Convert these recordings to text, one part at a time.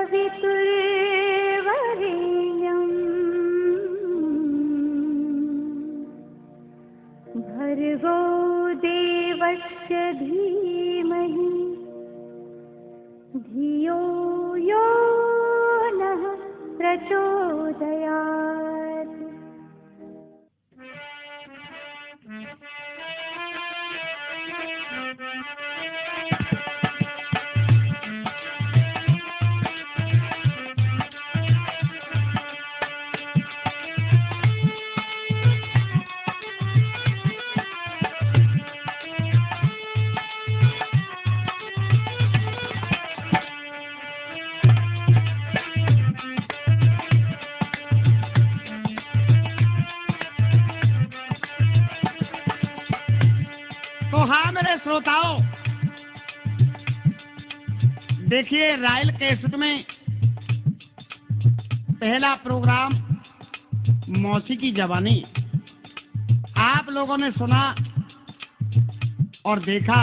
सवितुर्वरेण्यं भर्गो देवस्य धीमहि धियो यो नः प्रचोदयात्। तो हाँ मेरे श्रोताओं, देखिए रायल कैसेट में पहला प्रोग्राम मौसी की जवानी आप लोगों ने सुना और देखा,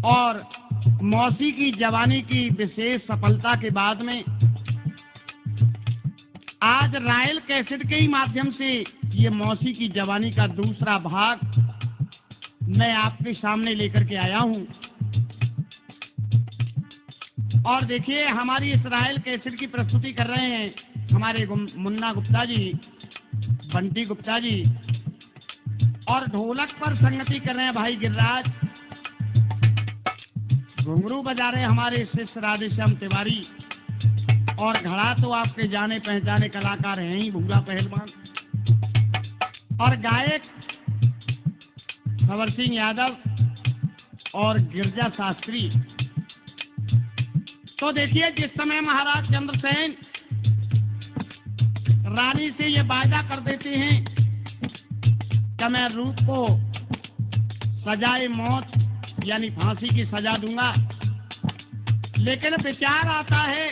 और मौसी की जवानी की विशेष सफलता के बाद में आज रायल कैसेट के ही माध्यम से ये मौसी की जवानी का दूसरा भाग मैं आपके सामने लेकर के आया हूं। और देखिए हमारी इस रायल कैसेट की प्रस्तुति कर रहे हैं हमारे मुन्ना गुप्ता जी, बंटी गुप्ता जी, और ढोलक पर संगति कर रहे हैं भाई गिरिराज, घुंघरू बजा रहे हैं हमारे शिष्य राधेश्याम तिवारी, और घड़ा तो आपके जाने पहचाने कलाकार हैं ही भूरा पहलवान, और गायक खबर सिंह यादव और गिरजा शास्त्री। तो देखिए जिस समय महाराज चंद्रसेन रानी से ये वायदा कर देते हैं कि मैं रूप को सजाए मौत यानी फांसी की सजा दूंगा, लेकिन विचार आता है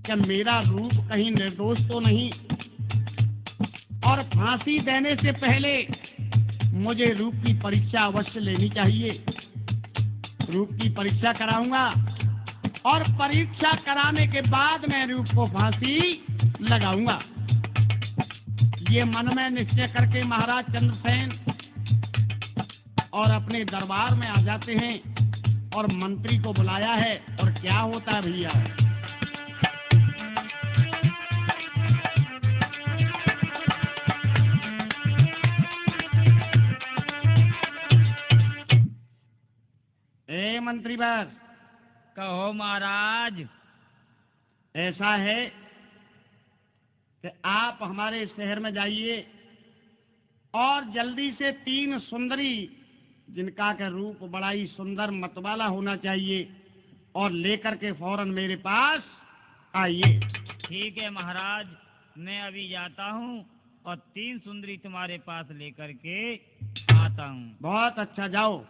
कि मेरा रूप कहीं निर्दोष तो नहीं, और फांसी देने से पहले मुझे रूप की परीक्षा अवश्य लेनी चाहिए। रूप की परीक्षा कराऊंगा और परीक्षा कराने के बाद मैं रूप को फांसी लगाऊंगा। ये मन में निश्चय करके महाराज चंद्रसेन और अपने दरबार में आ जाते हैं और मंत्री को बुलाया है। और क्या होता है भैया, मंत्री बस कहो महाराज। ऐसा है कि आप हमारे शहर में जाइए और जल्दी से 3 सुंदरी जिनका का रूप बड़ा ही सुंदर मतवाला होना चाहिए और लेकर के फौरन मेरे पास आइए। ठीक है महाराज, मैं अभी जाता हूँ और 3 सुंदरी तुम्हारे पास लेकर के आता हूँ। बहुत अच्छा, जाओ।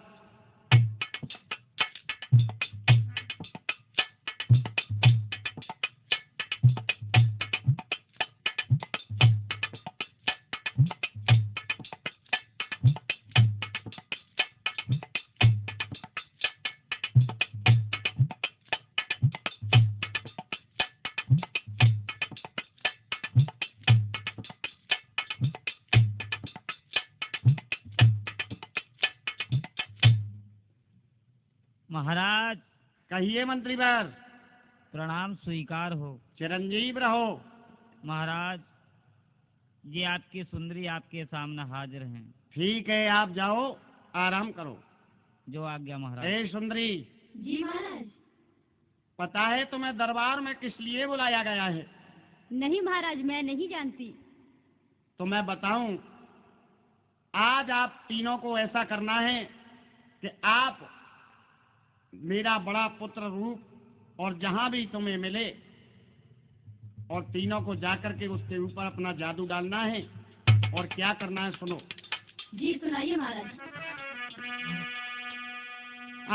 महाराज कहिए मंत्री वर। प्रणाम स्वीकार हो। चिरंजीव रहो। महाराज ये आपकी सुंदरी आपके सामने हाजिर हैं। ठीक है, आप जाओ, आराम करो। जो आज्ञा महाराज। ए सुंदरी। जी महाराज। पता है तुम्हें दरबार में किस लिए बुलाया गया है? नहीं महाराज, मैं नहीं जानती। तो मैं बताऊं, आज आप तीनों को ऐसा करना है कि आप मेरा बड़ा पुत्र रूप और जहां भी तुम्हें मिले और तीनों को जाकर के उसके ऊपर अपना जादू डालना है। और क्या करना है सुनो। जी सुनाइए महाराज।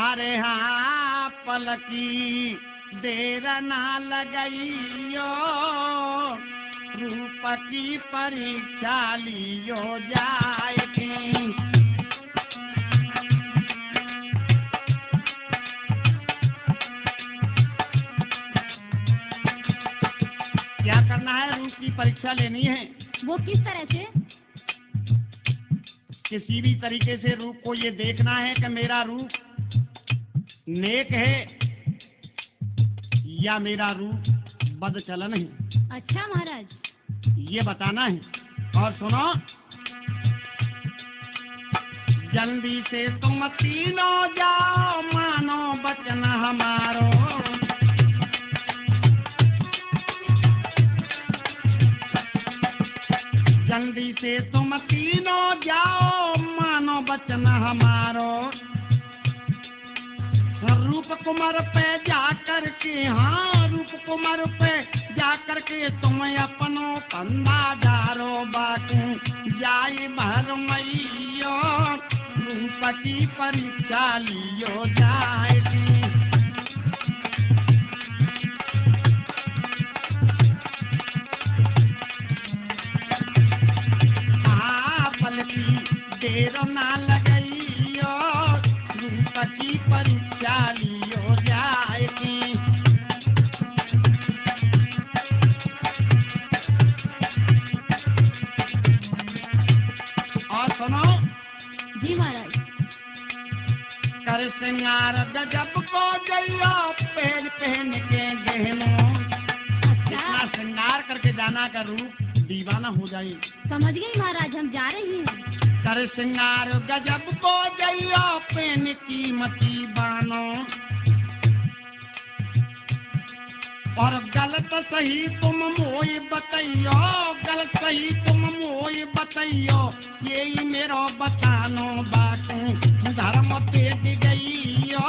अरे हाँ पलकी देर ना लगाइयो, रूप की परीक्षा लियो जाएगी। क्या करना है? रूप की परीक्षा लेनी है। वो किस तरह से? किसी भी तरीके से रूप को ये देखना है कि मेरा रूप नेक है या मेरा रूप बदचलन है। अच्छा महाराज। ये बताना है। और सुनो, जल्दी से तुम तीनों जाओ, मानो वचन हमारो। जल्दी से तुम तीनों जाओ, मानो वचन हमारो। रूप कुमार पे जा करके, हाँ रूप कुमार पे जा करके तुम अपनो कंधा डारो। बाकी जाई भर मैयो, रूप की परीक्षा लियो जाएगी। हाँ पलकी देर ना लगइयो, रूप की परीक्षा लियो जाएगी। और सुनो। जी महाराज। कर श्रृंगार गजब को जइयो, पहन पहन के गहनों। इतना श्रृंगार करके जाना का रूप दीवाना हो जाए। समझ गई महाराज, हम जा रहे हैं। कर श्रृंगार गजब को जइयो, पहन कीमती बानो। और गलत सही तुम मोई बतइयो, गलत सही तुम मोई बतइयो, यही मेरो बतानो। बाकी धर्म तेज गइयो,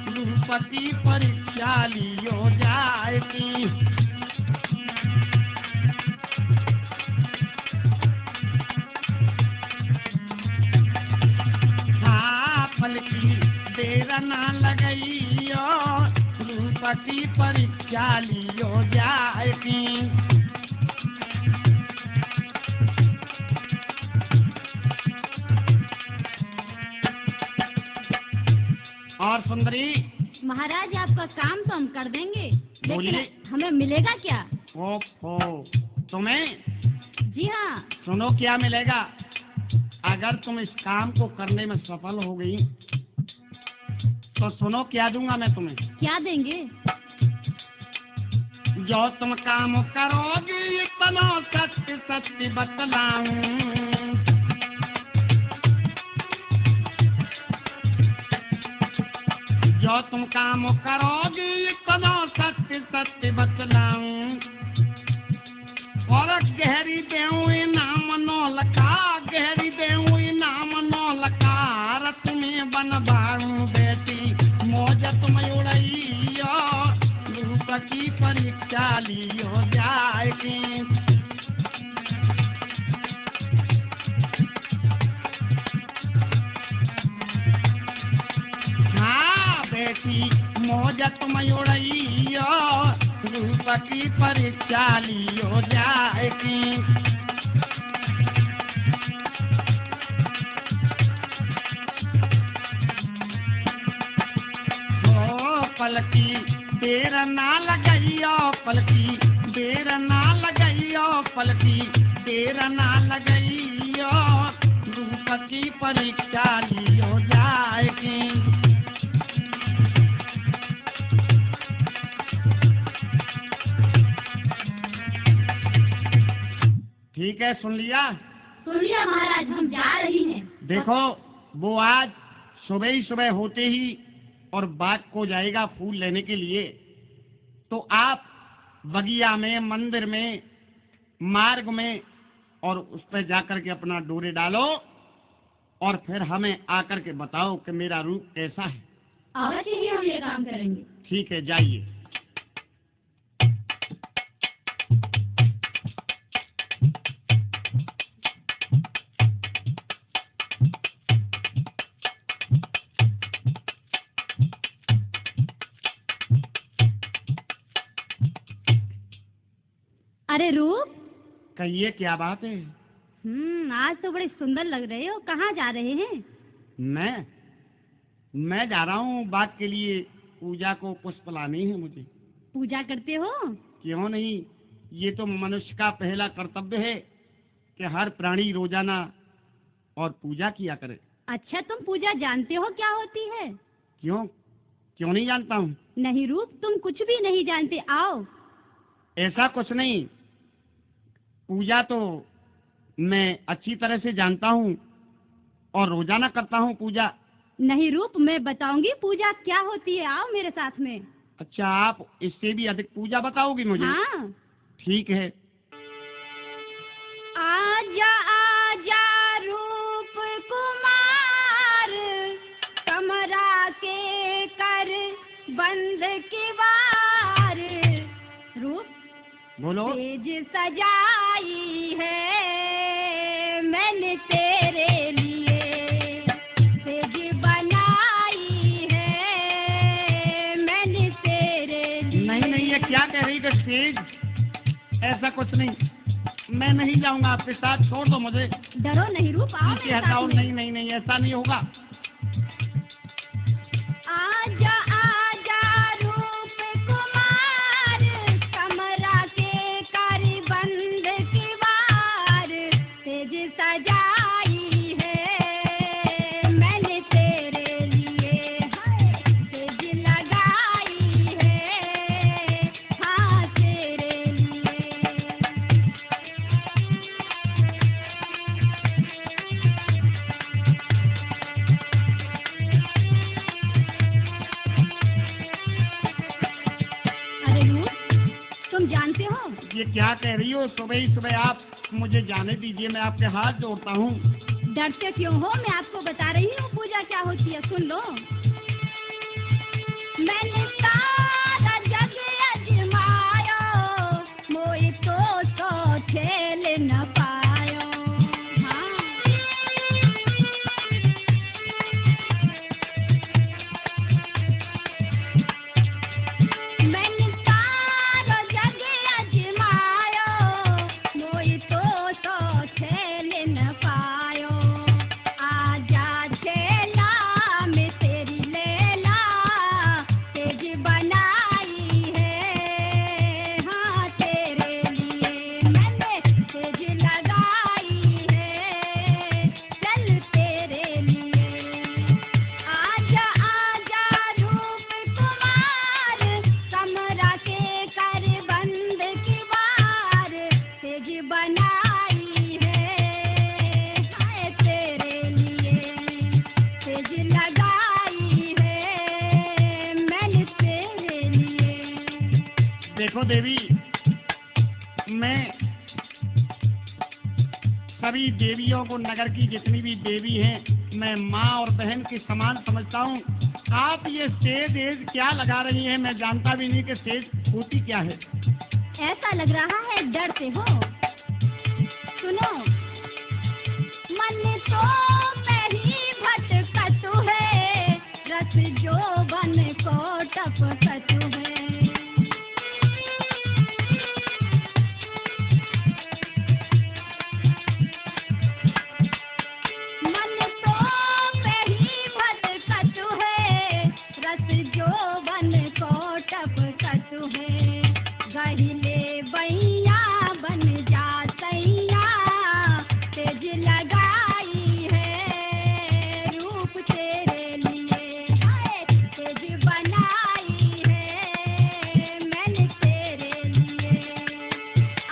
रूप की परीक्षा लियो जाएगी। हाँ पलकी देर ना लगइयो, रूप की परीक्षा लियो जाएगी। और सुंदरी। महाराज आपका काम तो हम कर देंगे, बोलिए। लेकिन हमें मिलेगा क्या? ओहो, तुम्हें? जी हाँ। सुनो क्या मिलेगा। अगर तुम इस काम को करने में सफल हो गई तो सुनो क्या दूंगा मैं तुम्हें। क्या देंगे? जो तुम काम करोगी इतना सत्य सत्य बतलाऊं। जो तुम काम करोगी इतना सत्य सत्य बतलाऊं। और गहरी देऊँ नाम नौलका, गहरी देऊँ नाम नौलका। रत में बनवाऊं बेटी मौज तुम उड़इयो, रूप की परीक्षा लियो जाएगी। हाँ बेटी मौज तुम उड़इयो, रूप की परीक्षा लियो जाएगी। ओ पलकी देर ना लगइयो, पलकी देर ना लगइयो, पलकी देर ना लगइयो, रूप की परीक्षा लियो जाएगी। ठीक है, सुन लिया? सुन लिया महाराज, हम जा रही हैं। देखो वो आज सुबह ही सुबह होते ही और बाग को जाएगा फूल लेने के लिए। तो आप बगिया में, मंदिर में, मार्ग में और उस पर जाकर के अपना डोरे डालो और फिर हमें आकर के बताओ कि मेरा रूप कैसा है। अवश्य ही हम ये काम करेंगे। ठीक है, जाइए। अरे रूप, कहिए क्या बात है? आज तो बड़े सुंदर लग रहे हो। कहाँ जा रहे हैं? मैं जा रहा हूँ बाग के लिए। पूजा को पुष्प लानी है मुझे। पूजा करते हो? क्यों नहीं, ये तो मनुष्य का पहला कर्तव्य है कि हर प्राणी रोजाना और पूजा किया करे। अच्छा, तुम पूजा जानते हो क्या होती है? क्यों क्यों नहीं जानता हूँ? नहीं रूप, तुम कुछ भी नहीं जानते। आओ। ऐसा कुछ नहीं, पूजा तो मैं अच्छी तरह से जानता हूँ और रोजाना करता हूँ पूजा। नहीं रूप, मैं बताऊंगी पूजा क्या होती है। आओ मेरे साथ में। अच्छा, आप इससे भी अधिक पूजा बताओगी मुझे? हाँ। ठीक है। आजा आजा रूप कुमार, कमरा के कर बंद किवार। रूप बोलो। तेज सजाई है मैंने तेरे लिए, तेज बनाई है मैंने तेरे लिए। नहीं, ये क्या कह रही है तेज? ऐसा कुछ नहीं, मैं नहीं जाऊंगा आपके साथ, छोड़ दो मुझे। डरो नहीं रूप, आओ पीछे मेरे हटाओ। साथ में। नहीं, ऐसा नहीं होगा। आजा आजा रूप कुमार, कमरा के कर बंद किवार। तेज सजाई है मैंने तेरे लिए, हाय तेज लगाई है हाँ तेरे लिए। अरे रूप, तुम जानते हो? ये क्या कह रही हो? सुबह ही सुबह आप मुझे जाने दीजिए, मैं आपके हाथ जोड़ता हूँ। डरते क्यों हो? मैं आपको बता रही हूँ पूजा क्या होती है, सुन लो। मैंने सारा जग अजमायो, मोई तो खेल न पायो। हाँ। मैंने सारा जग अजमायो, मोई तो खेल न पायो। आजा छेला में तेरी लैला, तेज बनाई है हाँ तेरे लिए मैंने, तेज लगाई है चल तेरे लिए। आजा आजा रूप कुमार, कमरा के कर बंद किवार। तेज बनाई है हाय तेरे लिए, तेज लगाई है मैंने तेरे लिए। देखो देवी, मैं सभी देवियों को, नगर की जितनी भी देवी हैं, मैं माँ और बहन के समान समझता हूँ। आप ये सेज एज क्या लगा रही हैं? मैं जानता भी नहीं कि सेज होती क्या है। ऐसा लग रहा है डरते हो। सुनो, मन तो नहीं भटकत है, रस जो बन को टपकत है। मन तो नहीं भटकत है, रस जो बन को टपकत है। गहिले बैया बन जा सैया, तेज लगाई है रूप तेरे लिए, हाय तेज बनाई है मैंने तेरे लिए।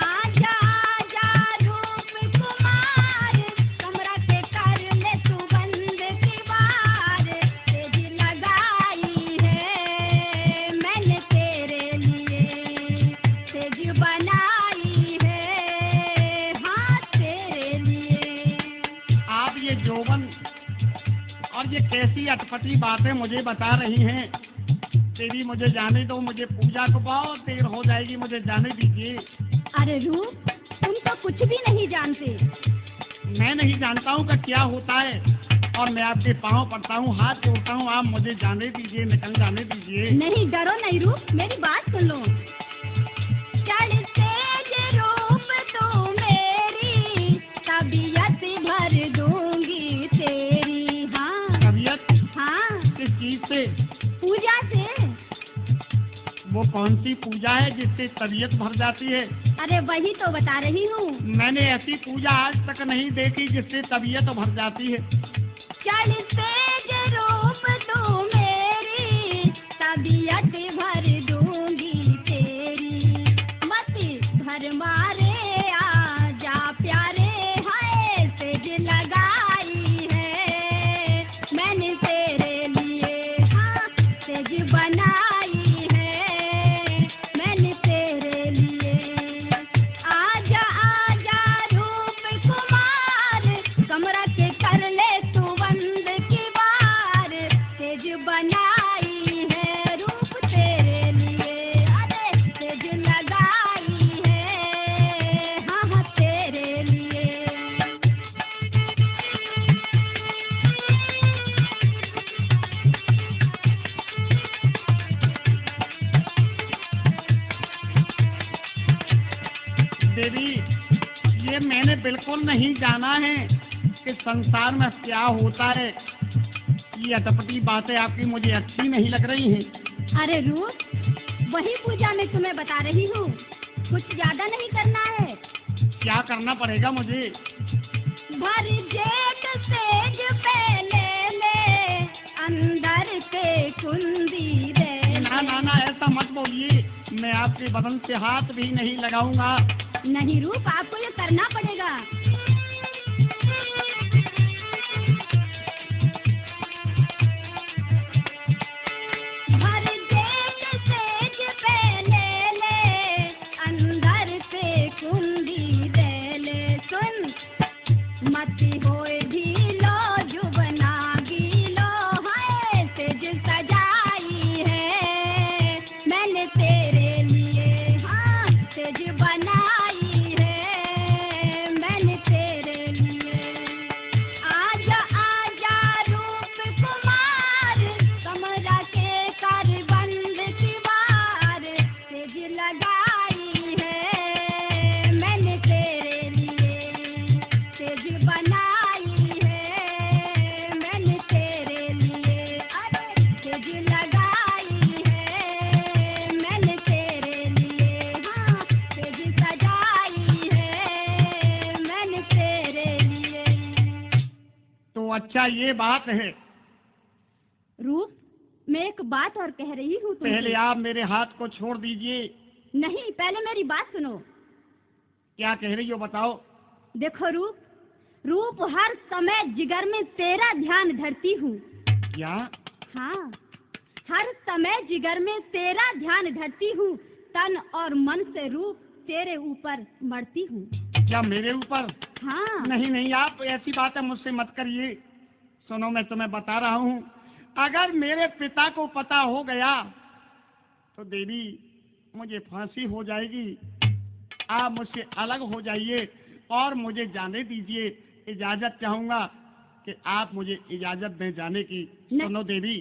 आजा आजा रूप कुमार, कमरा के कर ले तू बंद किवार। तेज लगाई है मैंने तेरे लिए, तेज बनाई है हाँ तेरे लिए। आप ये जोबन और ये कैसी अटपटी बातें मुझे बता रही हैं? देवी मुझे जाने दो, मुझे पूजा को बहुत देर हो जाएगी, मुझे जाने दीजिए। अरे रूप, तुम तो कुछ भी नहीं जानते। मैं नहीं जानता हूँ कि क्या होता है, और मैं आपके पाँव पड़ता हूँ, हाथ जोड़ता हूँ, आप मुझे जाने दीजिए, निकल जाने दीजिए। नहीं डरो नहीं रूप, मेरी बात सुन लो। चल तेज रूप तू मेरी, तबीयत भर दूंगी तेरी। हाँ तबीयत हाँ, किस चीज से? पूजा से। वो कौन सी पूजा है जिससे तबीयत भर जाती है? अरे वही तो बता रही हूँ। मैंने ऐसी पूजा आज तक नहीं देखी जिससे तबीयत भर जाती है। चल तेज रूप तू मेरी, तबीयत भर दूंगी तेरी। मत भर मारे आजा प्यारे, हाय तेज लगाई है मैंने तेरे लिए, हाँ तेज बनाई है मैंने तेरे लिए। आजा आजा रूप कुमार, कमरा के कर ले तू बंद की बार, तेज बनाई है रूप तेरे लिए, अरे तेज लगाई है हाँ हाँ तेरे लिए। देवी, ये मैंने बिल्कुल नहीं जाना है कि संसार में क्या होता है। ये अटपटी बातें आपकी मुझे अच्छी नहीं लग रही हैं। अरे रूप, वही पूजा मैं तुम्हें बता रही हूँ, कुछ ज्यादा नहीं करना है। क्या करना पड़ेगा मुझे? भर जेठ सेज पे ले ले, अंदर पे कुंदी दे। ना ना ना, ऐसा मत बोलिए। मैं आपके बदन से हाथ भी नहीं लगाऊंगा। नहीं रूप, आपको ये करना पड़ेगा। भर जेठ सेज पे ले ले, अंदर पे कुंदी दे ले। सुन मत होए ढीलो, जुबना गीलो, हाय तेज सजाई है मैंने तेरे लिए, हाँ तेज बनाई है मैंने तेरे लिए। आजा आजा रूप कुमार, कमरा के कर बंद की बार, तेज लगाई है मैंने तेरे लिए, तेज बनाई है मैंने तेरे लिए, अरे तेज लगाई है मैंने तेरे लिए, हाँ तेज सजाई है मैंने तेरे लिए। तो अच्छा ये बात है। रूप, मैं एक बात और कह रही हूँ तुमसे। पहले आप मेरे हाथ को छोड़ दीजिए। नहीं, पहले मेरी बात सुनो। क्या कह रही हो बताओ? देखो रूप, रूप हर समय जिगर में तेरा ध्यान धरती हूँ। क्या? हाँ, हर समय जिगर में तेरा ध्यान धरती हूँ, तन और मन से रूप तेरे ऊपर मरती हूँ। क्या मेरे ऊपर? हाँ नहीं नहीं, आप ऐसी बातें मुझसे मत करिए। सुनो, मैं तुम्हें बता रहा हूँ, अगर मेरे पिता को पता हो गया तो देवी मुझे फांसी हो जाएगी। आप मुझसे अलग हो जाइए और मुझे जाने दीजिए। इजाजत चाहूंगा कि आप मुझे इजाजत दें जाने की। सुनो देवी,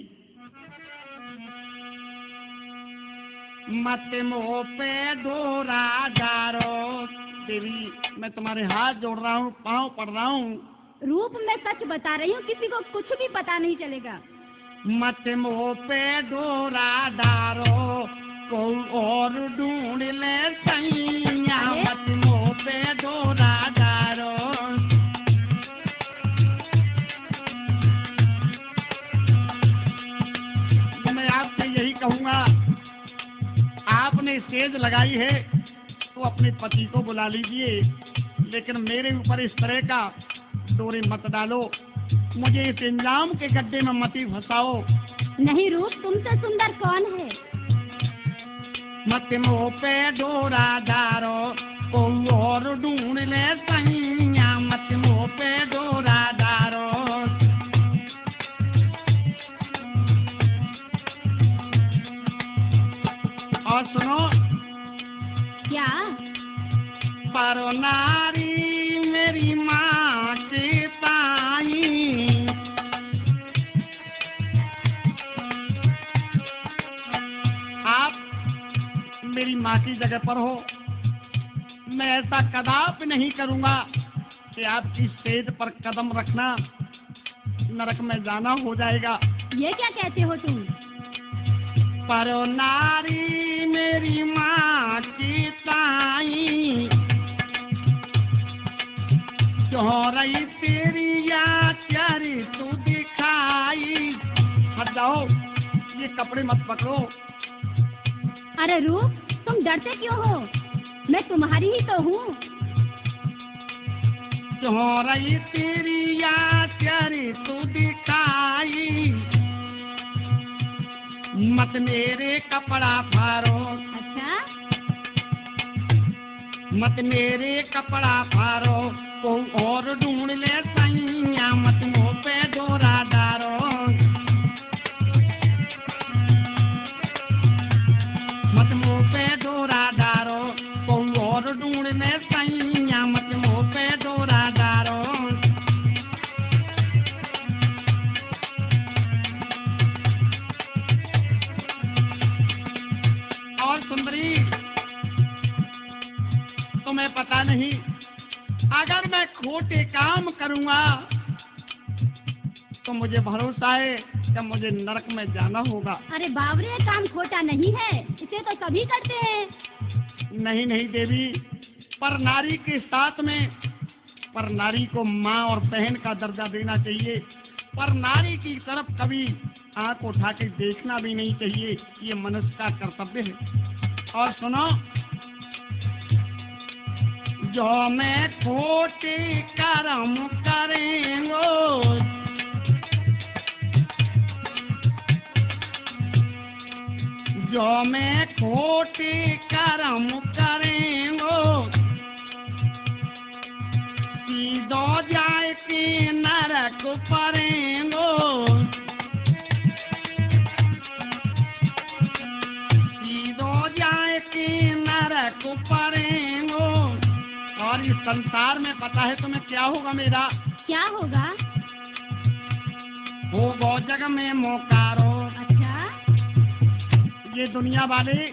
मत मोह पे डोरा डारो। देवी, मैं तुम्हारे हाथ जोड़ रहा हूँ, पाँव पड़ रहा हूँ। रूप, मैं सच बता रही हूँ, किसी को कुछ भी पता नहीं चलेगा। मत मोह पे डोरा डारो, कोई और ढूंढ ले सैया। मत मोह पे डोरा डारो। मैं आपसे यही कहूँगा, आपने सेज लगाई है तो अपने पति को बुला लीजिए, लेकिन मेरे ऊपर इस तरह का डोरे मत डालो। मुझे इस इंजाम के गड्ढे में मत ही फंसाओ। नहीं रूप, तुमसे सुंदर कौन है? मत मोह पे डोरा डारो, कोई और ढूंढ ले सैया। मत मोह पे डोरा डारो। और सुनो, क्या? पारो नारी मेरी माँ के ताई, आप मेरी माँ की जगह पर हो। मैं ऐसा कदापि नहीं करूँगा कि आपकी सेज पर कदम रखना नरक में जाना हो जाएगा। ये क्या कहते हो तुम? पारो नारी मेरी माँ की ताई, क्यों रही तेरी याद प्यारी तू दिखाई। हट जाओ, ये कपड़े मत पकड़ो। अरे रूप, तुम डरते क्यों हो? मैं तुम्हारी ही तो हूँ। क्यों रही तेरी याद प्यारी तू दिखाई, मत मेरे कपड़ा फाड़ो। अच्छा, मत मेरे कपड़ा फाड़ो, कोई और ढूंढ ले सैया, मत मुँह पे डोरा डारो। मत मुँह पे डोरा डारो, कोई और ढूंढ ले सैया, मत मुँह पे डोरा डारो। और सुंदरी, तुम्हें पता नहीं, अगर मैं खोटे काम करूंगा तो मुझे भरोसा है कि मुझे नरक में जाना होगा। अरे बावरे, काम खोटा नहीं है, इसे तो सभी करते हैं। नहीं नहीं देवी, पर नारी के साथ में पर नारी को माँ और बहन का दर्जा देना चाहिए। पर नारी की तरफ कभी आंख उठा के देखना भी नहीं चाहिए, ये मनुष्य का कर्तव्य है। और सुनो, जो मैं खोटे कर्म करेंगो, जो मैं खोटे कर्म करेंगो, सीधो जाए के नरक परेंगो। सीधो जाए के नरक परेंगो। और इस संसार में पता है तुम्हें क्या होगा मेरा? क्या होगा? होगो जग में मोकारो। अच्छा, ये दुनिया वाले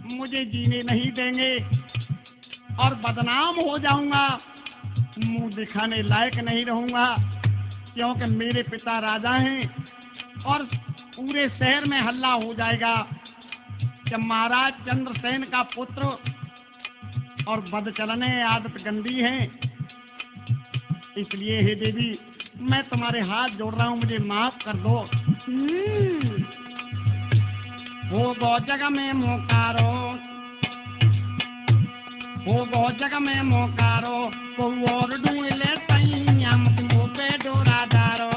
मुझे जीने नहीं देंगे और बदनाम हो जाऊंगा, मुंह दिखाने लायक नहीं रहूंगा, क्योंकि मेरे पिता राजा हैं और पूरे शहर में हल्ला हो जाएगा कि महाराज चंद्रसेन का पुत्र और बदचलने आदत गंदी है। इसलिए हे देवी, मैं तुम्हारे हाथ जोड़ रहा हूँ, मुझे माफ कर दो। हो गो जग में मोकारो, हो गो जग में मोकारो, को और ढूंढ ले सैया, मत मुँह पे डोरा डारो।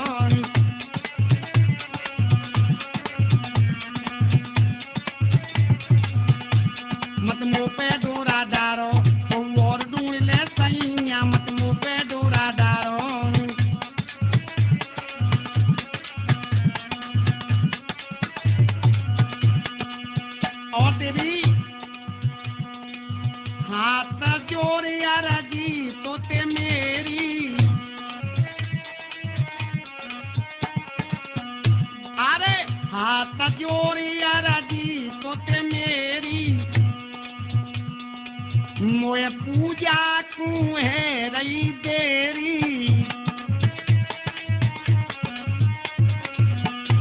मत मुँह पे डोरा डारो, को और ढूंढ ले सैया, मत मुँह पे डोरा डारो। और देवी, हाथ जोड़े अरजी तो ते मेरी, अरे हाथ जोड़े अरजी तो ते मेरी, मोए पूजा को है रही देरी।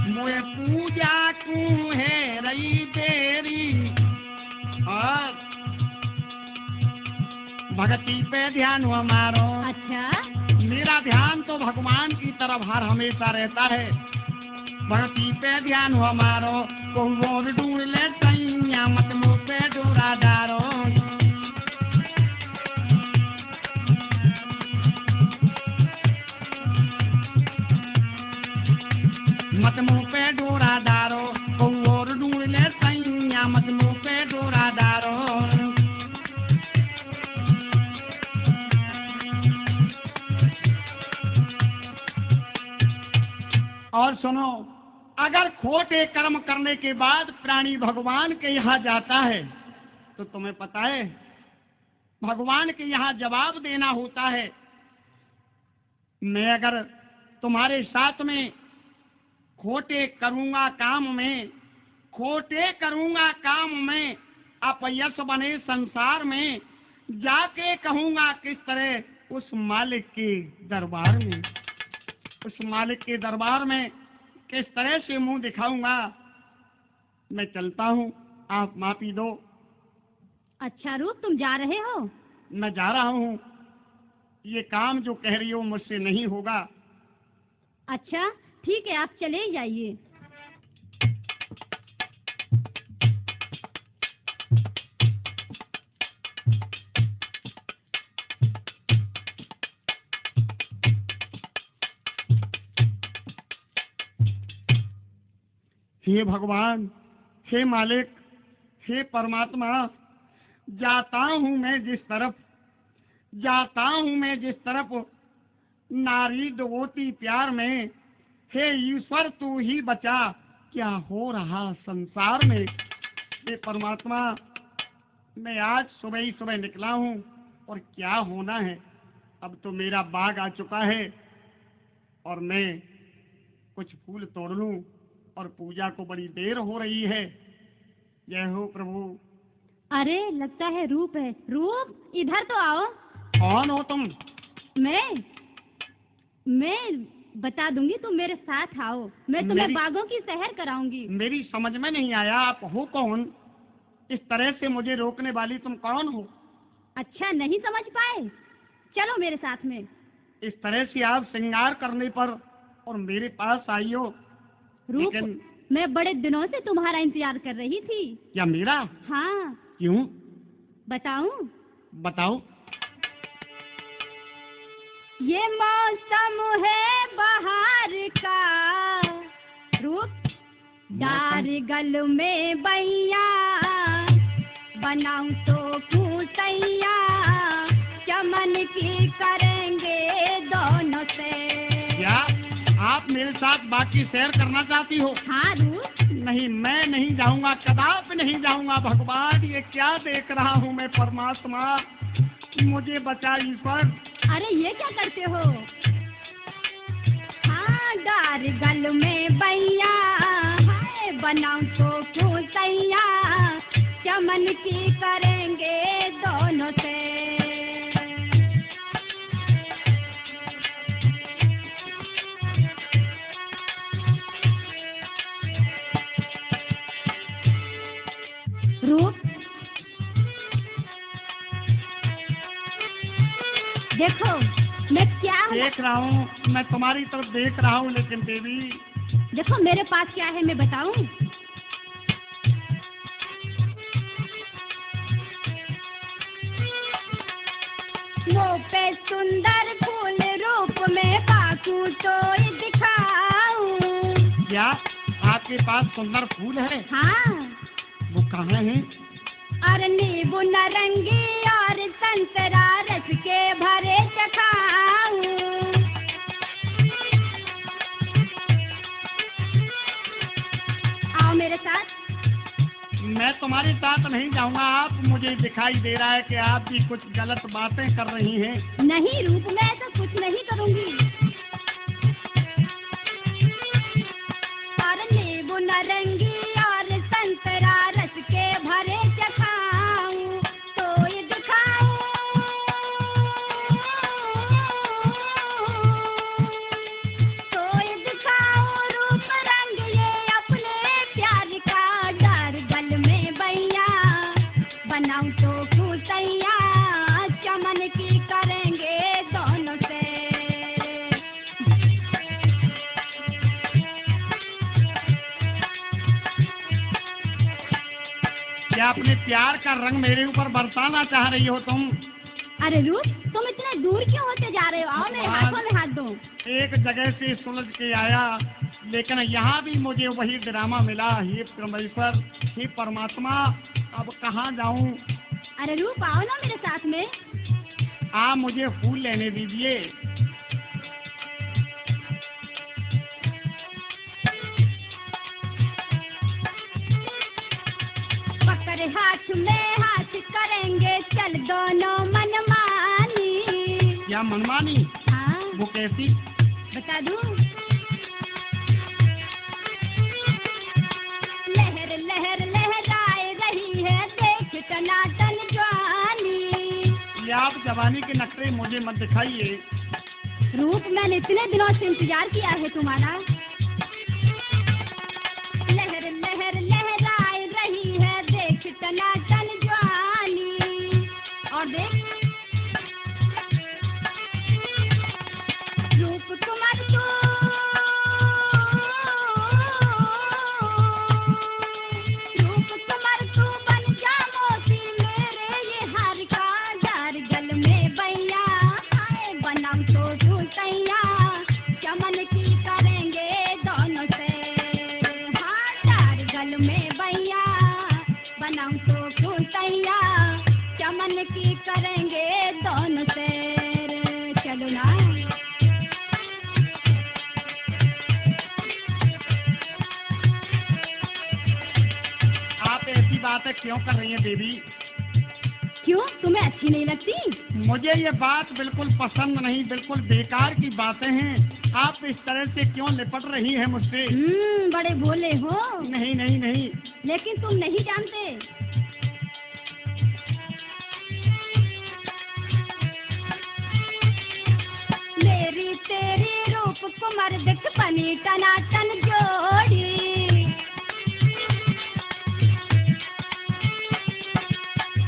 मोए पूजा को है रही देरी। और भक्ति पे ध्यान हमारो। अच्छा, मेरा ध्यान तो भगवान की तरफ हर हमेशा रहता है। भक्ति पे ध्यान हमारो, को और ढूंढ ले सैया, मत मुँह पे डोरा डारो। मत मुँह पे डोरा डारो, को और ढूंढ ले सैया, मत मुँह पे डोरा डारो। और सुनो, अगर खोटे कर्म करने के बाद प्राणी भगवान के यहाँ जाता है तो तुम्हें पता है भगवान के यहाँ जवाब देना होता है। मैं अगर तुम्हारे साथ में खोटे करूंगा काम में, खोटे करूंगा काम में, अपयश बने संसार में, जाके कहूंगा किस तरह उस मालिक के दरबार में, उस मालिक के दरबार में किस तरह से मुंह दिखाऊंगा। मैं चलता हूँ, आप माफी दो। अच्छा रूप, तुम जा रहे हो? मैं जा रहा हूँ। ये काम जो कह रही हो मुझसे नहीं होगा। अच्छा ठीक है, आप चले जाइए। हे भगवान, हे मालिक, हे परमात्मा, जाता हूँ मैं जिस तरफ नारी डुबोती प्यार में। हे ईश्वर तू ही बचा, क्या हो रहा संसार में। हे परमात्मा, मैं आज सुबह ही सुबह निकला हूँ और क्या होना है। अब तो मेरा बाग आ चुका है और मैं कुछ फूल तोड़ लूं और पूजा को बड़ी देर हो रही है। जय हो प्रभु। अरे लगता है रूप है। रूप इधर तो आओ। कौन हो तुम? मैं बता दूंगी, तुम मेरे साथ आओ। मैं तुम्हें बागों की सैर कराऊंगी। मेरी समझ में नहीं आया, आप हो कौन? इस तरह से मुझे रोकने वाली तुम कौन हो? अच्छा नहीं समझ पाए? चलो मेरे साथ में। इस तरह से आप श्रृंगार करने पर और मेरे पास आई हो। रूप, लेकिन मैं बड़े दिनों से तुम्हारा इंतजार कर रही थी। क्या मेरा? हाँ। क्यों? बताऊं? बताओ। ये मौसम है बहार का, रूप डार गल में बैया, बनाऊं तो फूटैया, चमन की करेंगे दोनों से। क्या आप मेरे साथ बाकी सैर करना चाहती हो? हाँ रूप। नहीं, मैं नहीं जाऊंगा, कदापि नहीं जाऊंगा। भगवान, ये क्या देख रहा हूँ मैं। परमात्मा, मुझे बचा ईश्वर। अरे ये क्या करते हो? हाँ, डार गल में बैया, हाय बनाऊं तो फूटैया, चमन की करेंगे दोनों से। रूप, देखो मैं क्या देख रहा हूँ, मैं तुम्हारी तरफ देख रहा हूँ, लेकिन देवी देखो मेरे पास क्या है, मैं बताऊं? मुँह पे सुंदर फूल रूप में पाकू तो दिखाऊं। क्या आपके पास सुंदर फूल है? हाँ। वो कहाँ है? और नींबू नारंगी और संतरा रस के भरे चखाऊं। आओ मेरे साथ। मैं तुम्हारे साथ नहीं जाऊंगा। आप, मुझे दिखाई दे रहा है कि आप भी कुछ गलत बातें कर रही हैं। नहीं रूप, मैं ऐसा कुछ नहीं करूंगी। और नींबू नारंगी और संतरा रस के भरे चखाऊं तो ये दिखाऊं। तो ये दिखाऊं रूप रंग ये अपने प्यार का, डार गल में बैया, बनाऊं तो फूटैया, चमन की करेंगे दोनों से। क्या अपने प्यार का रंग मेरे ऊपर बरसाना चाह रही हो तुम? अरे रूप, तुम इतने दूर क्यों होते जा रहे हो? आओ मेरे हाथों में हाथ दो। एक जगह से सुलझ के आया, लेकिन यहाँ भी मुझे वही ड्रामा मिला। हे परमेश्वर, हे परमात्मा, अब कहाँ जाऊँ? अरे रूप, आओ ना मेरे साथ में। आप मुझे फूल लेने दीजिए। पकड़ हाथ में हाथ करेंगे चल दोनों मनमानी। क्या मनमानी? हाँ। वो कैसी? बता दूं? लहर लहर लहराए रही है, देख टनाटन जवानी। ये आप जवानी के नखरे मुझे मत दिखाइए। रूप, मैंने इतने दिनों से इंतजार किया है तुम्हारा। लहर लहर लहराए रही है, देख रूप तुम्हार तो रूप तुम्हार तो बन जा मोती मेरे ये हार का डार गल में बैया आए बनाऊं तो झूठैया चमन की करेंगे दोनों से हाँ डार गल में बैया बनाऊं तो झूठैया चमन की करेंगे दोनों से चलो ना आप ऐसी बातें क्यों कर रही हैं देवी? क्यों तुम्हें अच्छी नहीं लगती? मुझे ये बात बिल्कुल पसंद नहीं, बिल्कुल बेकार की बातें हैं। आप इस तरह से क्यों लिपट रही हैं मुझसे? बड़े भोले हो। नहीं नहीं नहीं। लेकिन तुम नहीं जानते मेरी तेरी रूप कुमार देख बनी टनाटन जोड़ी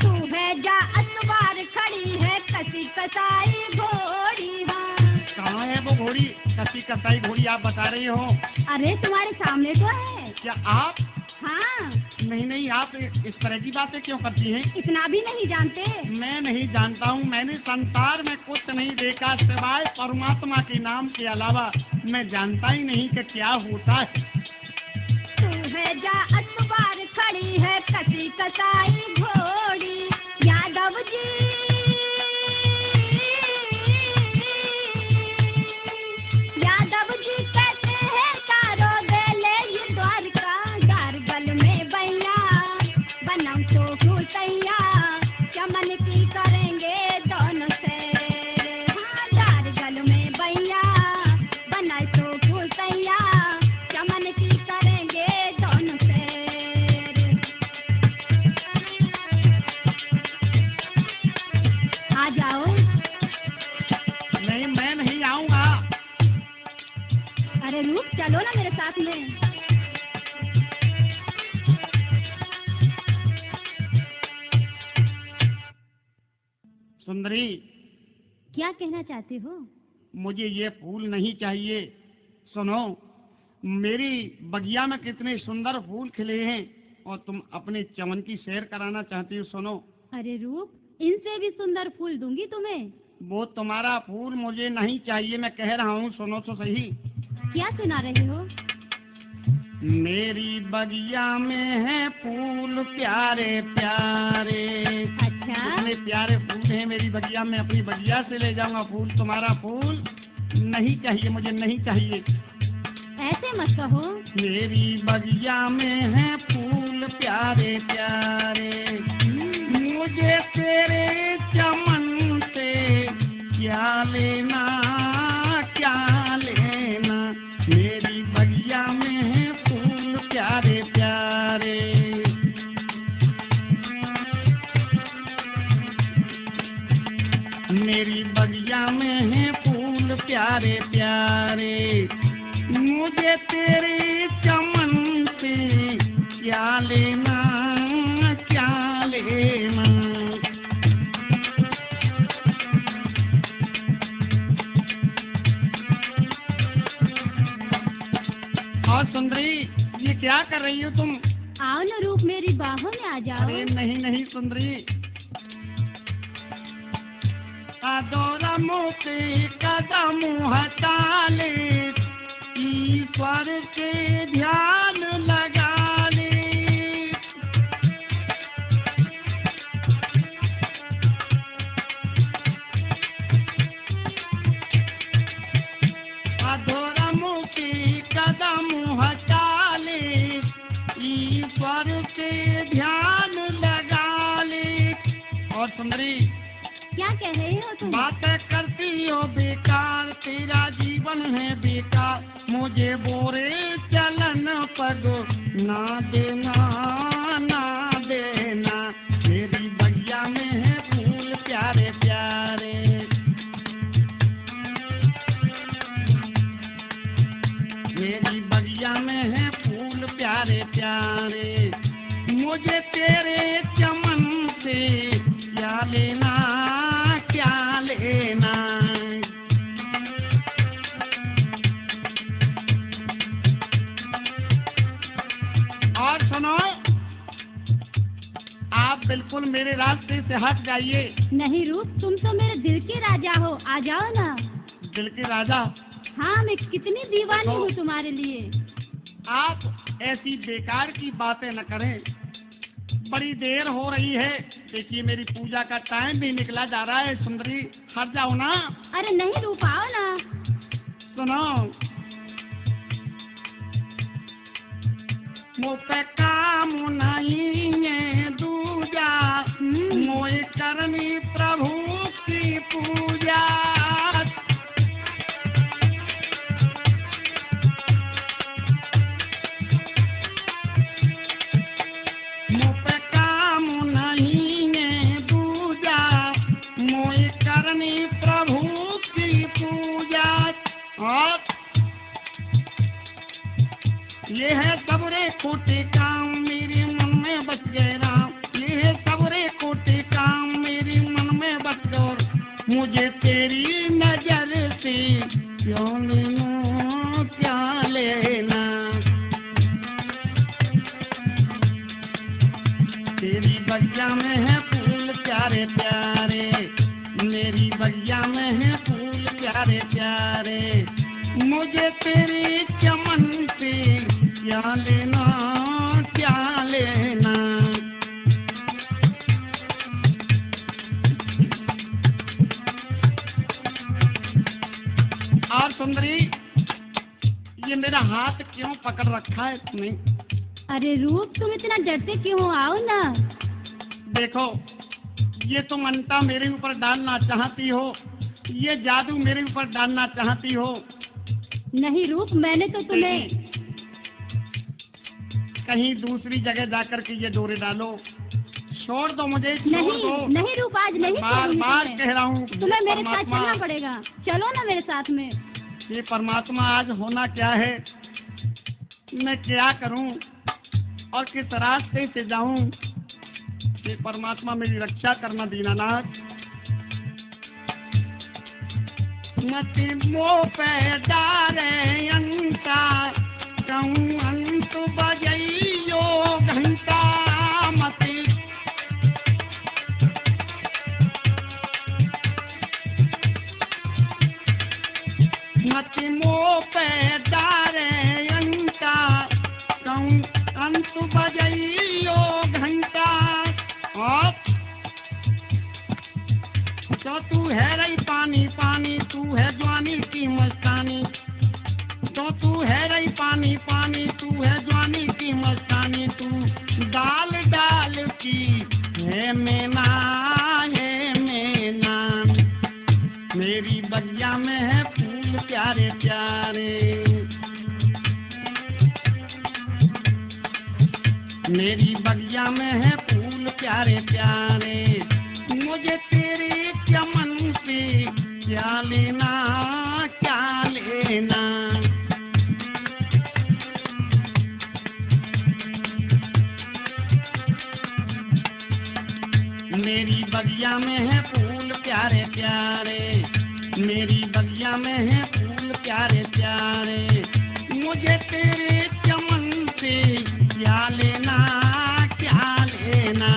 तू है जा अतवार खड़ी है कसी कसाई घोड़ी हाँ कहाँ है वो घोड़ी? कसी कसाई घोड़ी आप बता रही हो? अरे तुम्हारे सामने तो है। क्या आप? हाँ नहीं नहीं, आप इस तरह की बातें क्यों करती हैं? इतना भी नहीं जानते? मैं नहीं जानता हूँ। मैंने संसार में कुछ नहीं देखा सिवाय परमात्मा के नाम के अलावा। मैं जानता ही नहीं कि क्या होता है। तू है जा अतवार खड़ी है कसी कसाई घोड़ी यादव जी कहते हैं तारो बेले ये द्वारका दार गल में बैया बनाऊं तो घुसैया चमन की करेंगे दोनों से हाँ दार गल में बैया बनाए तो घुसैया चमन की करेंगे दोनों से आ जाओ। नहीं, मैं नहीं आऊँगा। अरे रूप चलो ना मेरे साथ में। सुंदरी, क्या कहना चाहते हो? मुझे ये फूल नहीं चाहिए। सुनो, मेरी बगिया में कितने सुंदर फूल खिले हैं और तुम अपने चमन की सैर कराना चाहती हो। सुनो, अरे रूप इनसे भी सुंदर फूल दूंगी तुम्हें। वो तुम्हारा फूल मुझे नहीं चाहिए। मैं कह रहा हूँ, सुनो तो सही। क्या सुना रहे हो? मेरी बगिया में है फूल प्यारे प्यारे। अच्छा इतने प्यारे फूल हैं मेरी बगिया में। अपनी बगिया से ले जाऊंगा फूल। तुम्हारा फूल नहीं चाहिए, मुझे नहीं चाहिए। ऐसे मत कहो। मेरी बगिया में है फूल प्यारे प्यारे। मुझे तेरे चमन से क्या लेना क्या लेना। मेरी बगिया में है फूल प्यारे प्यारे। मेरी बगिया में है फूल प्यारे प्यारे। मुझे तेरे चमन से क्या लेना क्या लेना। और सुंदरी, ये क्या कर रही हो तुम? आओ न रूप मेरी बाहों में आ जाओ। अरे नहीं नहीं सुंदरी। अदोरा मोते कदम हटा ले, ईश्वर के ध्यान लगा ले। अधोरा मोते कदम हटा ले, ईश्वर के ध्यान लगा ले। और सुंदरी, क्या कह रहे हो तुम? बातें करती हो बेकार, तेरा जीवन है बेकार। मुझे बोरे चलन पग ना देना ना देना। मेरी बगिया में है फूल प्यारे प्यारे। मेरी बगिया में है फूल प्यारे प्यारे। मुझे तेरे चमन से क्या लेना मेरे रास्ते से हट जाइए। नहीं रूप, तुम तो मेरे दिल के राजा हो, आ जाओ ना। दिल के राजा? हाँ, मैं कितनी दीवानी हूँ तुम्हारे लिए। आप ऐसी बेकार की बातें न करें, बड़ी देर हो रही है। देखिए मेरी पूजा का टाइम भी निकला जा रहा है। सुंदरी हट जाओ ना। अरे नहीं रूप, आओ ना। सुनो, मुँह पे काम नहीं है दूजा, मोए करनी प्रभु की पूजा। मुँह पे काम नहीं है दूजा, मोए करनी प्रभु की पूजा। और ये है सबरे खोटे काम मेरे मन में बस गए राम। ये है सबरे खोटे काम मेरे मन में बस गए। मुझे तेरी नजर से क्यों लेना, क्या लेना। तेरी बगिया में है फूल प्यारे प्यारे, मेरी बगिया में है फूल प्यारे प्यारे। मुझे तेरे चमन से क्या लेना, क्या लेना। और सुंदरी, ये मेरा हाथ क्यों पकड़ रखा है तुमने? अरे रूप, तुम इतना डरते क्यों हो, आओ ना। देखो, ये तुम अंता मेरे ऊपर डालना चाहती हो, ये जादू मेरे ऊपर डालना चाहती हो। नहीं रूप, मैंने तो तुम्हें। कहीं दूसरी जगह जाकर के ये डोरे डालो। छोड़ दो मुझे, छोड़ नहीं दो। नहीं रूप, आज नहीं बार छोड़ूंगी बार तुम्हें। कह रहा हूँ तुम्हें मेरे साथ परमात्मा। चलना पड़ेगा, चलो ना मेरे साथ में। ये परमात्मा, आज होना क्या है, मैं क्या करूं और किस रास्ते से जाऊं। ये परमात्मा मेरी रक्षा करना दीनानाथ। मति मोह पे डारे अंता, कहूँ अंत बजइयो घंटा। मति मति मोह पे डारे अंता, कहूँ अंत बजइयो घंटा। और तो तू है रही पानी पानी, तू है जवानी की मस्तानी। तो तू है रही पानी पानी, तू है जवानी की मस्तानी। तू डाल डाल की है मैना, है मैना। मेरी बगिया में है फूल प्यारे प्यारे, मेरी बगिया में है फूल प्यारे प्यारे। मुझे तेरे चमन से क्या लेना, क्या लेना। मेरी बगिया में है फूल प्यारे प्यारे, मेरी बगिया में है फूल प्यारे प्यारे। मुझे तेरे चमन से क्या लेना, क्या लेना।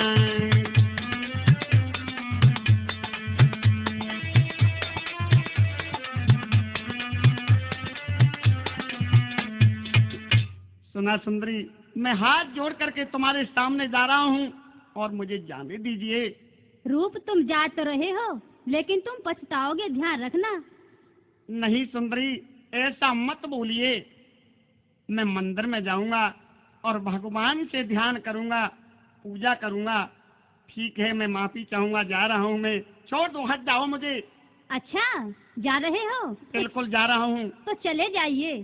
सुना सुंदरी, मैं हाथ जोड़ करके तुम्हारे सामने जा रहा हूँ और मुझे जाने दीजिए। रूप, तुम जा तो रहे हो, लेकिन तुम पछताओगे, ध्यान रखना। नहीं सुंदरी, ऐसा मत बोलिए। मैं मंदिर में जाऊंगा और भगवान से ध्यान करूंगा, पूजा करूंगा। ठीक है, मैं माफी चाहूंगा, जा रहा हूँ मैं। छोड़ दो, हट जाओ मुझे। अच्छा, जा रहे हो? बिल्कुल जा रहा हूँ। तो चले जाइए।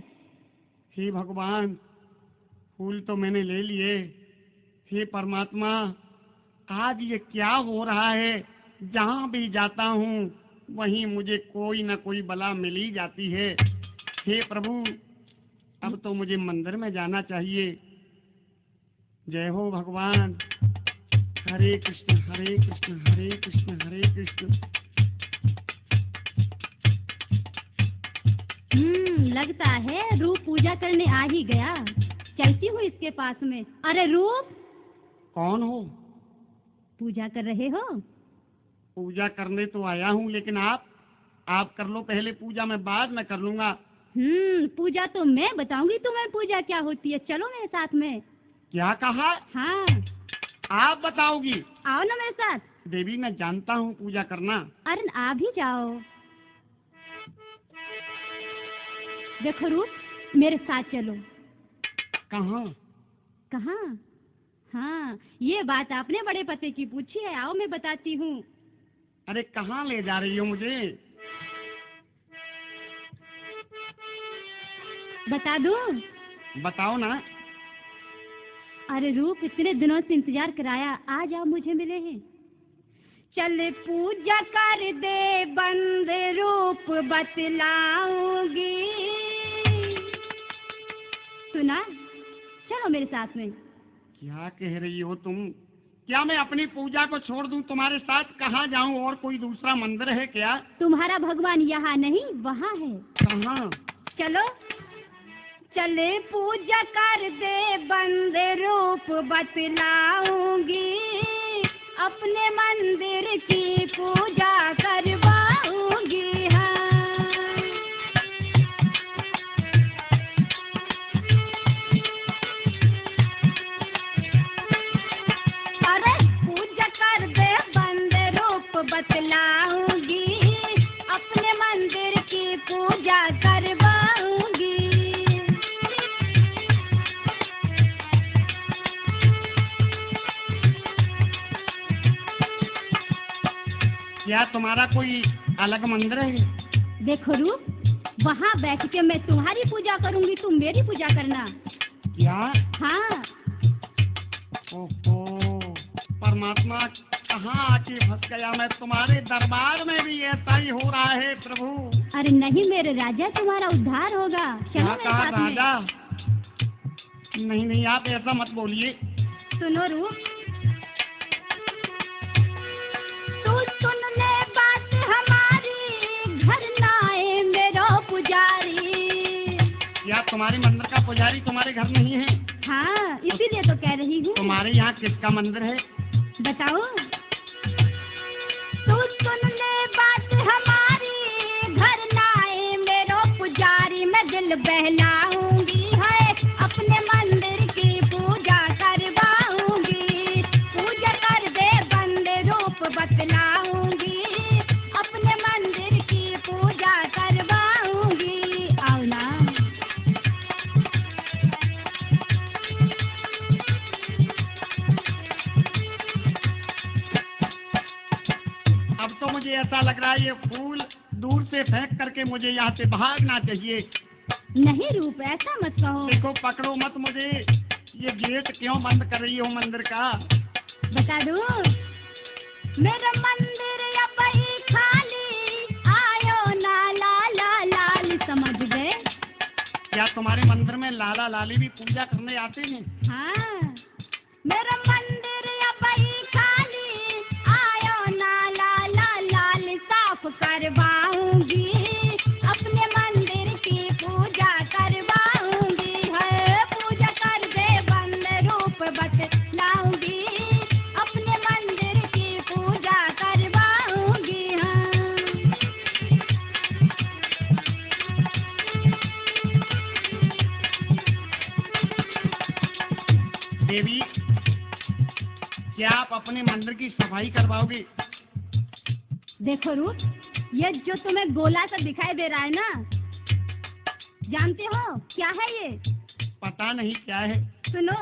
हे भगवान, फूल तो मैंने ले लिए। हे परमात्मा, आज ये क्या हो रहा है। जहाँ भी जाता हूँ वहीं मुझे कोई न कोई बला मिल ही जाती है। हे प्रभु, अब तो मुझे मंदिर में जाना चाहिए। जय हो भगवान। हरे कृष्ण हरे कृष्ण हरे कृष्ण हरे कृष्ण। लगता है रूप पूजा करने आ ही गया। चलती हूँ इसके पास में। अरे रूप! कौन हो? पूजा कर रहे हो? पूजा करने तो आया हूँ, लेकिन आप कर लो पहले पूजा, मैं बाद में कर लूंगा। पूजा तो मैं बताऊंगी तुम्हें पूजा क्या होती है। चलो मेरे साथ में। क्या कहा? हाँ, आप बताओगी? आओ ना मेरे साथ। देवी मैं जानता हूँ पूजा करना। अरे आ भी जाओ। देखो रूप, मेरे साथ चलो। कहाँ? कहाँ? हाँ, ये बात आपने बड़े पते की पूछी है। आओ मैं बताती हूँ। अरे कहाँ ले जा रही हो मुझे? बता दूँ? बताओ ना। अरे रूप, इतने दिनों से इंतजार कराया, आज आप मुझे मिले हैं। चल पूजा कर दे बंद रूप बतलाऊंगी। सुना? चलो मेरे साथ में। क्या कह रही हो तुम? क्या मैं अपनी पूजा को छोड़ दूं? तुम्हारे साथ कहाँ जाऊं? और कोई दूसरा मंदिर है क्या? तुम्हारा भगवान यहाँ नहीं, वहाँ है। कहाँ? चलो। चले पूजा कर दे बंद रूप बतलाऊंगी। अपने मंदिर की पूजा करवाऊंगी। हाँ, अरे पूजा कर दे बंद रूप बतलाऊंगी। अपने मंदिर की पूजा करवाऊंगी। क्या तुम्हारा कोई अलग मंदिर है? देखो रूप, वहाँ बैठ के मैं तुम्हारी पूजा करूंगी, तुम मेरी पूजा करना। क्या? हाँ। ओहो, परमात्मा कहाँ आके फंस गया मैं। तुम्हारे दरबार में भी ऐसा ही हो रहा है प्रभु। अरे नहीं मेरे राजा, तुम्हारा उद्धार होगा। चलो क्या मेरे कहा साथ में। राजा? नहीं नहीं, आप ऐसा मत बोलिए। सुनो रूप, तू सुन ले बात हमारी, घर ना आए मेरा पुजारी। क्या तुम्हारे मंदिर का पुजारी तुम्हारे घर नहीं है? हाँ, इसीलिए तो कह रही हूँ। तुम्हारे यहाँ किसका मंदिर है? बताओ। तू सुन ले बात हमारी, घर ना आए मेरा पुजारी। मैं दिल बहलाऊंगी है, अपने मंदिर की पूजा करवाऊंगी। पूजा कर दे बंद रूप बतलाऊंगी। अपने मंदिर की पूजा करवाऊंगी। आओ ना। अब तो मुझे ऐसा लग रहा है ये फूल दूर से फेंक करके मुझे यहाँ से भागना चाहिए। नहीं रूप, ऐसा मत कहो। देखो पकड़ो मत मुझे। ये गेट क्यों बंद कर रही हो मंदिर का? बता दूं? मेरा मंदिर अब ही खाली, आयो ना लाला लाल। समझ गए? क्या तुम्हारे मंदिर में लाला लाली भी पूजा करने आते हैं? हाँ, मेरा मंदिर अब ही खाली, आयो ना लाला लाल। साफ करवाऊंगी, अपने मंदिर की पूजा करवाऊंगी। है पूजा कर दे बंद रूप बतलाऊंगी। अपने मंदिर की पूजा करवाऊंगी। हाँ, देवी क्या आप अपने मंदिर की सफाई करवाओगे? देखो रूप, ये जो तुम्हें गोला सा दिखाई दे रहा है ना, जानते हो क्या है ये? पता नहीं क्या है। सुनो।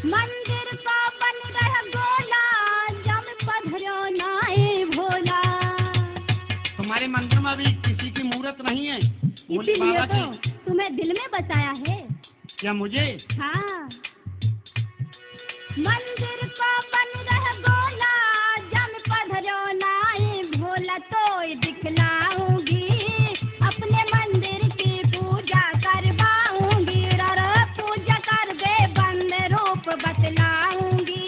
मंदिर का बन रहा गोला, जब पधरो नाए भोला। तुम्हारे मंदिर में अभी किसी की मूर्त नहीं है? भोले इसीलिए बाबा तो की? तुम्हें दिल में बसाया है। क्या मुझे? हाँ, मंदिर का बन रहा गोला, जब पधरो नाए भोला। तो दिखलाऊंगी, अपने मंदिर की पूजा करवाऊंगी। पूजा कर दे बंद रूप बतलाऊंगी।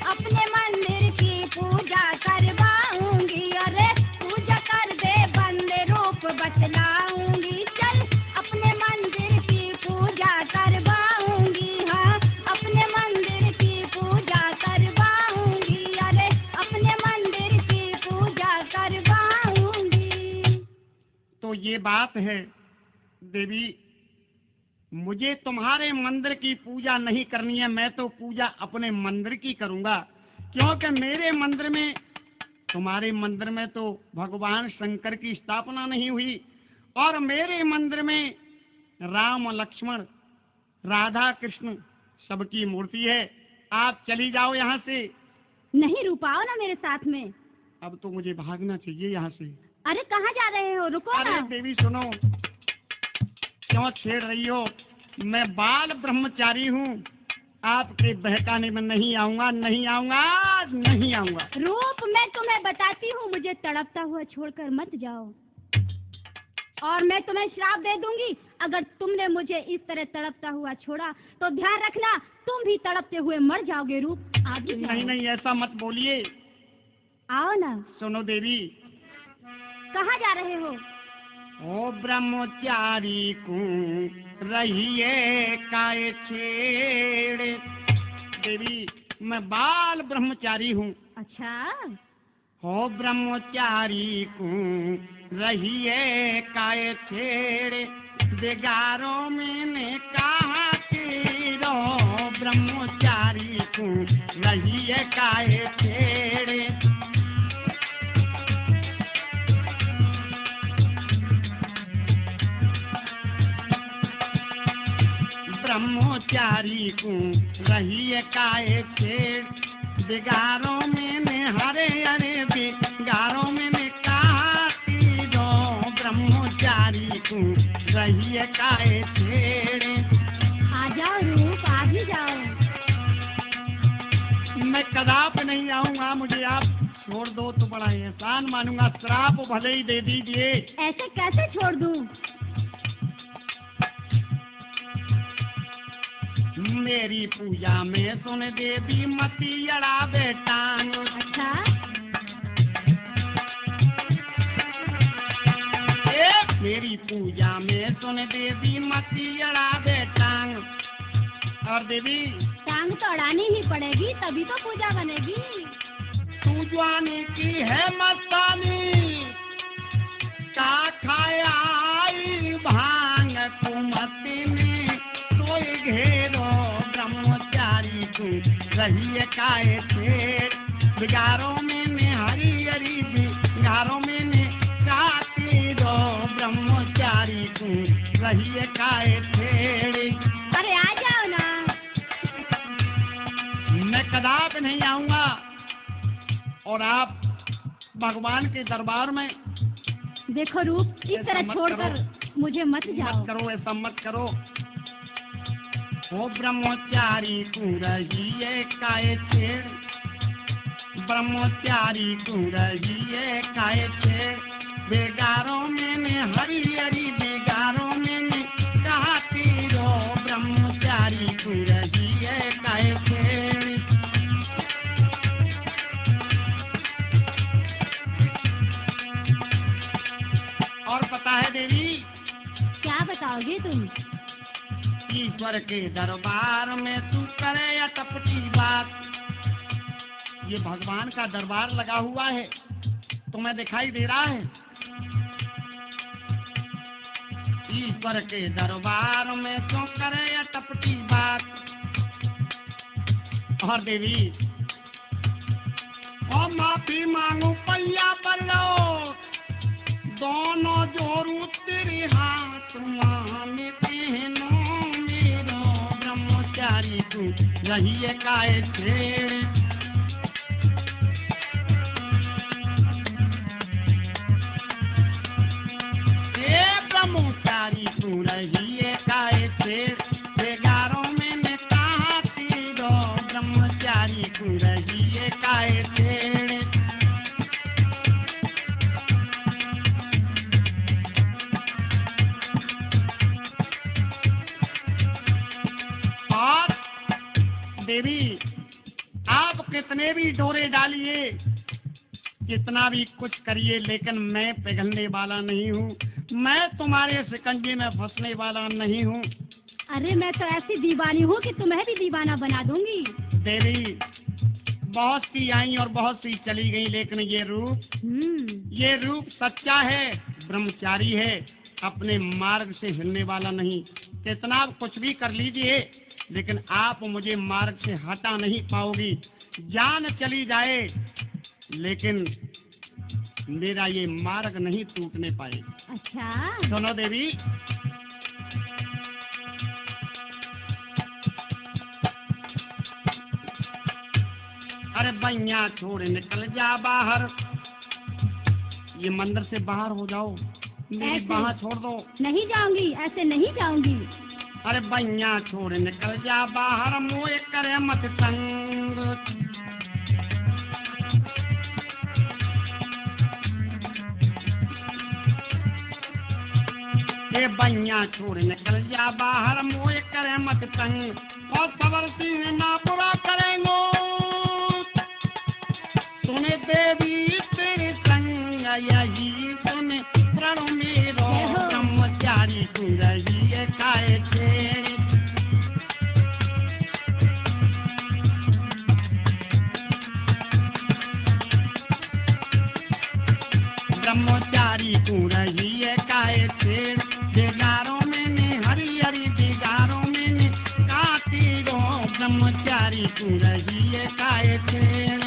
अपने मंदिर की पूजा करवाऊंगी। अरे पूजा कर दे बंद रूप बतलाऊंगी। चल अपने मंदिर की पूजा करवाऊंगी। हाँ, अपने मंदिर की पूजा कर ये बात है देवी, मुझे तुम्हारे मंदिर की पूजा नहीं करनी है, मैं तो पूजा अपने मंदिर की करूंगा, क्योंकि मेरे मंदिर में, तुम्हारे मंदिर में तो भगवान शंकर की स्थापना नहीं हुई, और मेरे मंदिर में राम लक्ष्मण राधा कृष्ण सबकी मूर्ति है। आप चली जाओ यहाँ से। नहीं, रूप आओ ना मेरे साथ में। अब तो मुझे भागना चाहिए यहाँ से। अरे कहाँ जा रहे हो, रुको अरे ना। देवी सुनो, क्यों छेड़ रही हो? मैं बाल ब्रह्मचारी हूँ, आपके बहकाने में नहीं आऊंगा, नहीं आऊंगा, नहीं आऊंगा। रूप, मैं तुम्हें बताती हूँ, मुझे तड़पता हुआ छोड़कर मत जाओ, और मैं तुम्हें श्राप दे दूंगी। अगर तुमने मुझे इस तरह तड़पता हुआ छोड़ा तो ध्यान रखना, तुम भी तड़पते हुए मर जाओगे। रूप आप भी नहीं नहीं, ऐसा मत बोलिए। आओ ना। सुनो देवी। कहाँ जा रहे हो? ओ ब्रह्मचारी को रहिए काय छेड़। देवी, मैं बाल ब्रह्मचारी हूँ। अच्छा, हो ब्रह्मचारी को रहिए काय छेड़, बेगारों मैंने कहा कि रो ब्रह्मचारी को रहिए काय छेड़। ब्रह्मचारी को रहिए काय छेड़, बिगारों में हरे हरे बिगारों में कहा कि दो ब्रह्मचारी को रहिए काय छेड़। आ जाओ रूप, आ भी जाओ। मैं कदाप नहीं आऊंगा, मुझे आप छोड़ दो तो बड़ा एहसान मानूंगा, श्राप भले ही दे दीजिए। ऐसे कैसे छोड़ दूं? मेरी पूजा में सुन देवी मती अड़ा बेटा। अच्छा, मेरी पूजा में सुन देवी मती अड़ा बेटा। और देवी, टांग तो अड़ानी ही पड़ेगी, तभी तो पूजा बनेगी। तू जवानी की है मस्तानी, का खाया आई भांग कुमती में कोई घेरो ब्रह्मचारी को रहिए काय छेड़, बिगारों में हरी हरी बिगारों में काटी दो ब्रह्मचारी को रहिए काय छेड़। अरे आ जाओ ना। मैं कदाप नहीं आऊंगा, और आप भगवान के दरबार में। देखो रूप, इस ऐसा तरह मत छोड़कर मुझे मत जाओ। मत करो, ऐसा मत करो। ओ ब्रह्मचारी को रहिए काय छेड़, ब्रह्मचारी को रहिए काय छेड़, बेगारों में हरी हरी बेगारों में कहती रो ब्रह्मचारी को रहिए काय छेड़। और पता है देवी, क्या बताओगे तुम? ईश्वर के दरबार में तू करे अटपटी बात। ये भगवान का दरबार लगा हुआ है, तुम्हें दिखाई दे रहा है? ईश्वर के दरबार में तू करे अटपटी बात। और देवी, और माफी मांगू पैया बल्लो, दोनों जोरू तेरे हाथ में पहनो, मेरो ब्रह्मचारी तू रहिए काय छेड़। ब्रह्मचारी तू रहिए काय छेड़, बेगारों में कहती दो ब्रह्मचारी तू रहिए काय छेड़। और देवी, आप कितने भी डोरे डालिए, कितना भी कुछ करिए, लेकिन मैं पिघलने वाला नहीं हूँ, मैं तुम्हारे शिकंजे में फंसने वाला नहीं हूँ। अरे मैं तो ऐसी दीवानी हूँ कि तुम्हें भी दीवाना बना दूंगी। देवी, बहुत सी आई और बहुत सी चली गई, लेकिन ये रूप सच्चा है, ब्रह्मचारी है, अपने मार्ग से हिलने वाला नहीं। कितना कुछ भी कर लीजिए, लेकिन आप मुझे मार्ग से हटा नहीं पाओगी। जान चली जाए, लेकिन मेरा ये मार्ग नहीं टूटने पाएगा। अच्छा, सुनो देवी, अरे बैया छोड़ निकल जा बाहर, ये मंदिर से बाहर हो जाओ, मेरी ऐसे? बाह छोड़ दो। नहीं जाऊंगी, ऐसे नहीं जाऊंगी। अरे बैया छोड़ निकल जा बाहर, मुँह करे मत तंग। ए बैया छोड़ निकल जा बाहर, मुँह करे मत तंग, और सबर सिंह ना बुरा करेंगे। सुने देवी तेरे संग यही सुने प्रण मेरो, ब्रह्मचारी तू रही है काहे छेड़। ब्रह्मचारी तू रही है काहे छेड़, दिगारों में ने हरी हरी दिगारों में ने काटी रो, ब्रह्मचारी तू रही है काहे छेड़।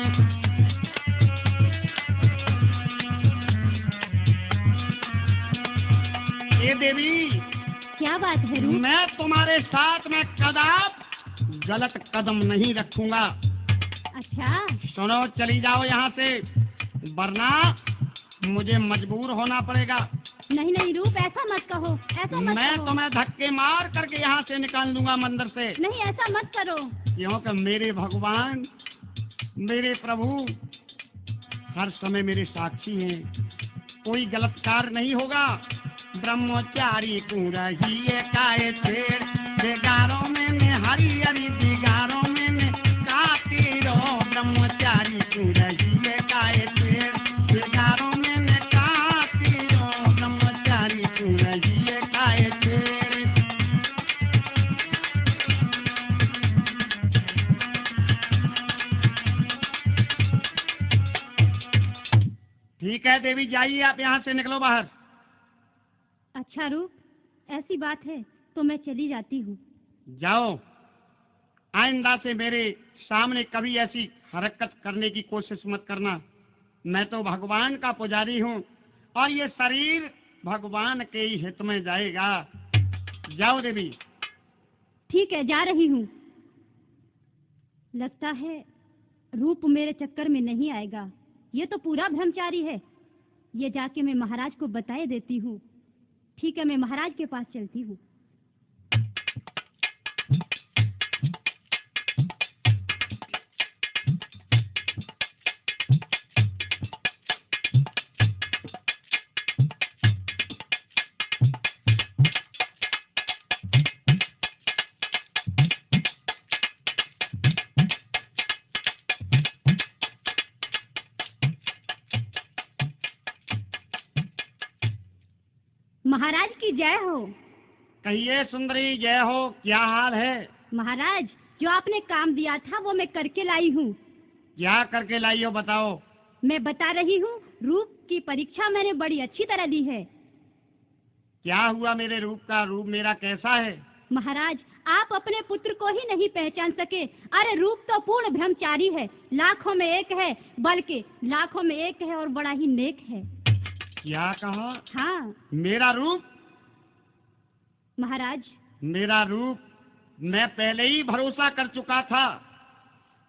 ये देवी, क्या बात है रूप? मैं तुम्हारे साथ में कदाप गलत कदम नहीं रखूंगा। अच्छा, सुनो, चली जाओ यहाँ से, वरना मुझे मजबूर होना पड़ेगा। नहीं नहीं रूप, ऐसा मत कहो, ऐसा मत मैं कहो। तुम्हें धक्के मार करके यहाँ से निकाल दूंगा मंदिर से। नहीं, ऐसा मत करो। क्योंकि मेरे भगवान, मेरे प्रभु हर समय मेरे साक्षी हैं, कोई गलत कार्य नहीं होगा। ब्रह्मचारी तू रही है काहे छेड़, दिगारों में ने हरी हरी दिगारों में ने काटी रो, ब्रह्मचारी तू रही है काहे छेड़, दिगारों में ने काटी रो, ब्रह्मचारी तू रही है काहे छेड़। ठीक है देवी, जाइए आप यहाँ से, निकलो बाहर। अच्छा रूप, ऐसी बात है तो मैं चली जाती हूँ। जाओ, आइंदा से मेरे सामने कभी ऐसी हरकत करने की कोशिश मत करना। मैं तो भगवान का पुजारी हूँ और ये शरीर भगवान के ही हित में जाएगा। जाओ देवी। ठीक है, जा रही हूँ। लगता है रूप मेरे चक्कर में नहीं आएगा, ये तो पूरा ब्रह्मचारी है। ये जाके मैं महाराज को बताए देती हूँ। ठीक है, मैं महाराज के पास चलती हूँ। महाराज की जय हो। कहिए सुंदरी, जय हो। क्या हाल है? महाराज, जो आपने काम दिया था वो मैं करके लाई हूँ। क्या करके लाई हो, बताओ। मैं बता रही हूँ, रूप की परीक्षा मैंने बड़ी अच्छी तरह दी है। क्या हुआ मेरे रूप का? रूप मेरा कैसा है? महाराज, आप अपने पुत्र को ही नहीं पहचान सके। अरे रूप तो पूर्ण ब्रह्मचारी है, लाखों में एक है, बल्कि लाखों में एक है और बड़ा ही नेक है। क्या कहा? हाँ मेरा रूप? महाराज, मेरा रूप मैं पहले ही भरोसा कर चुका था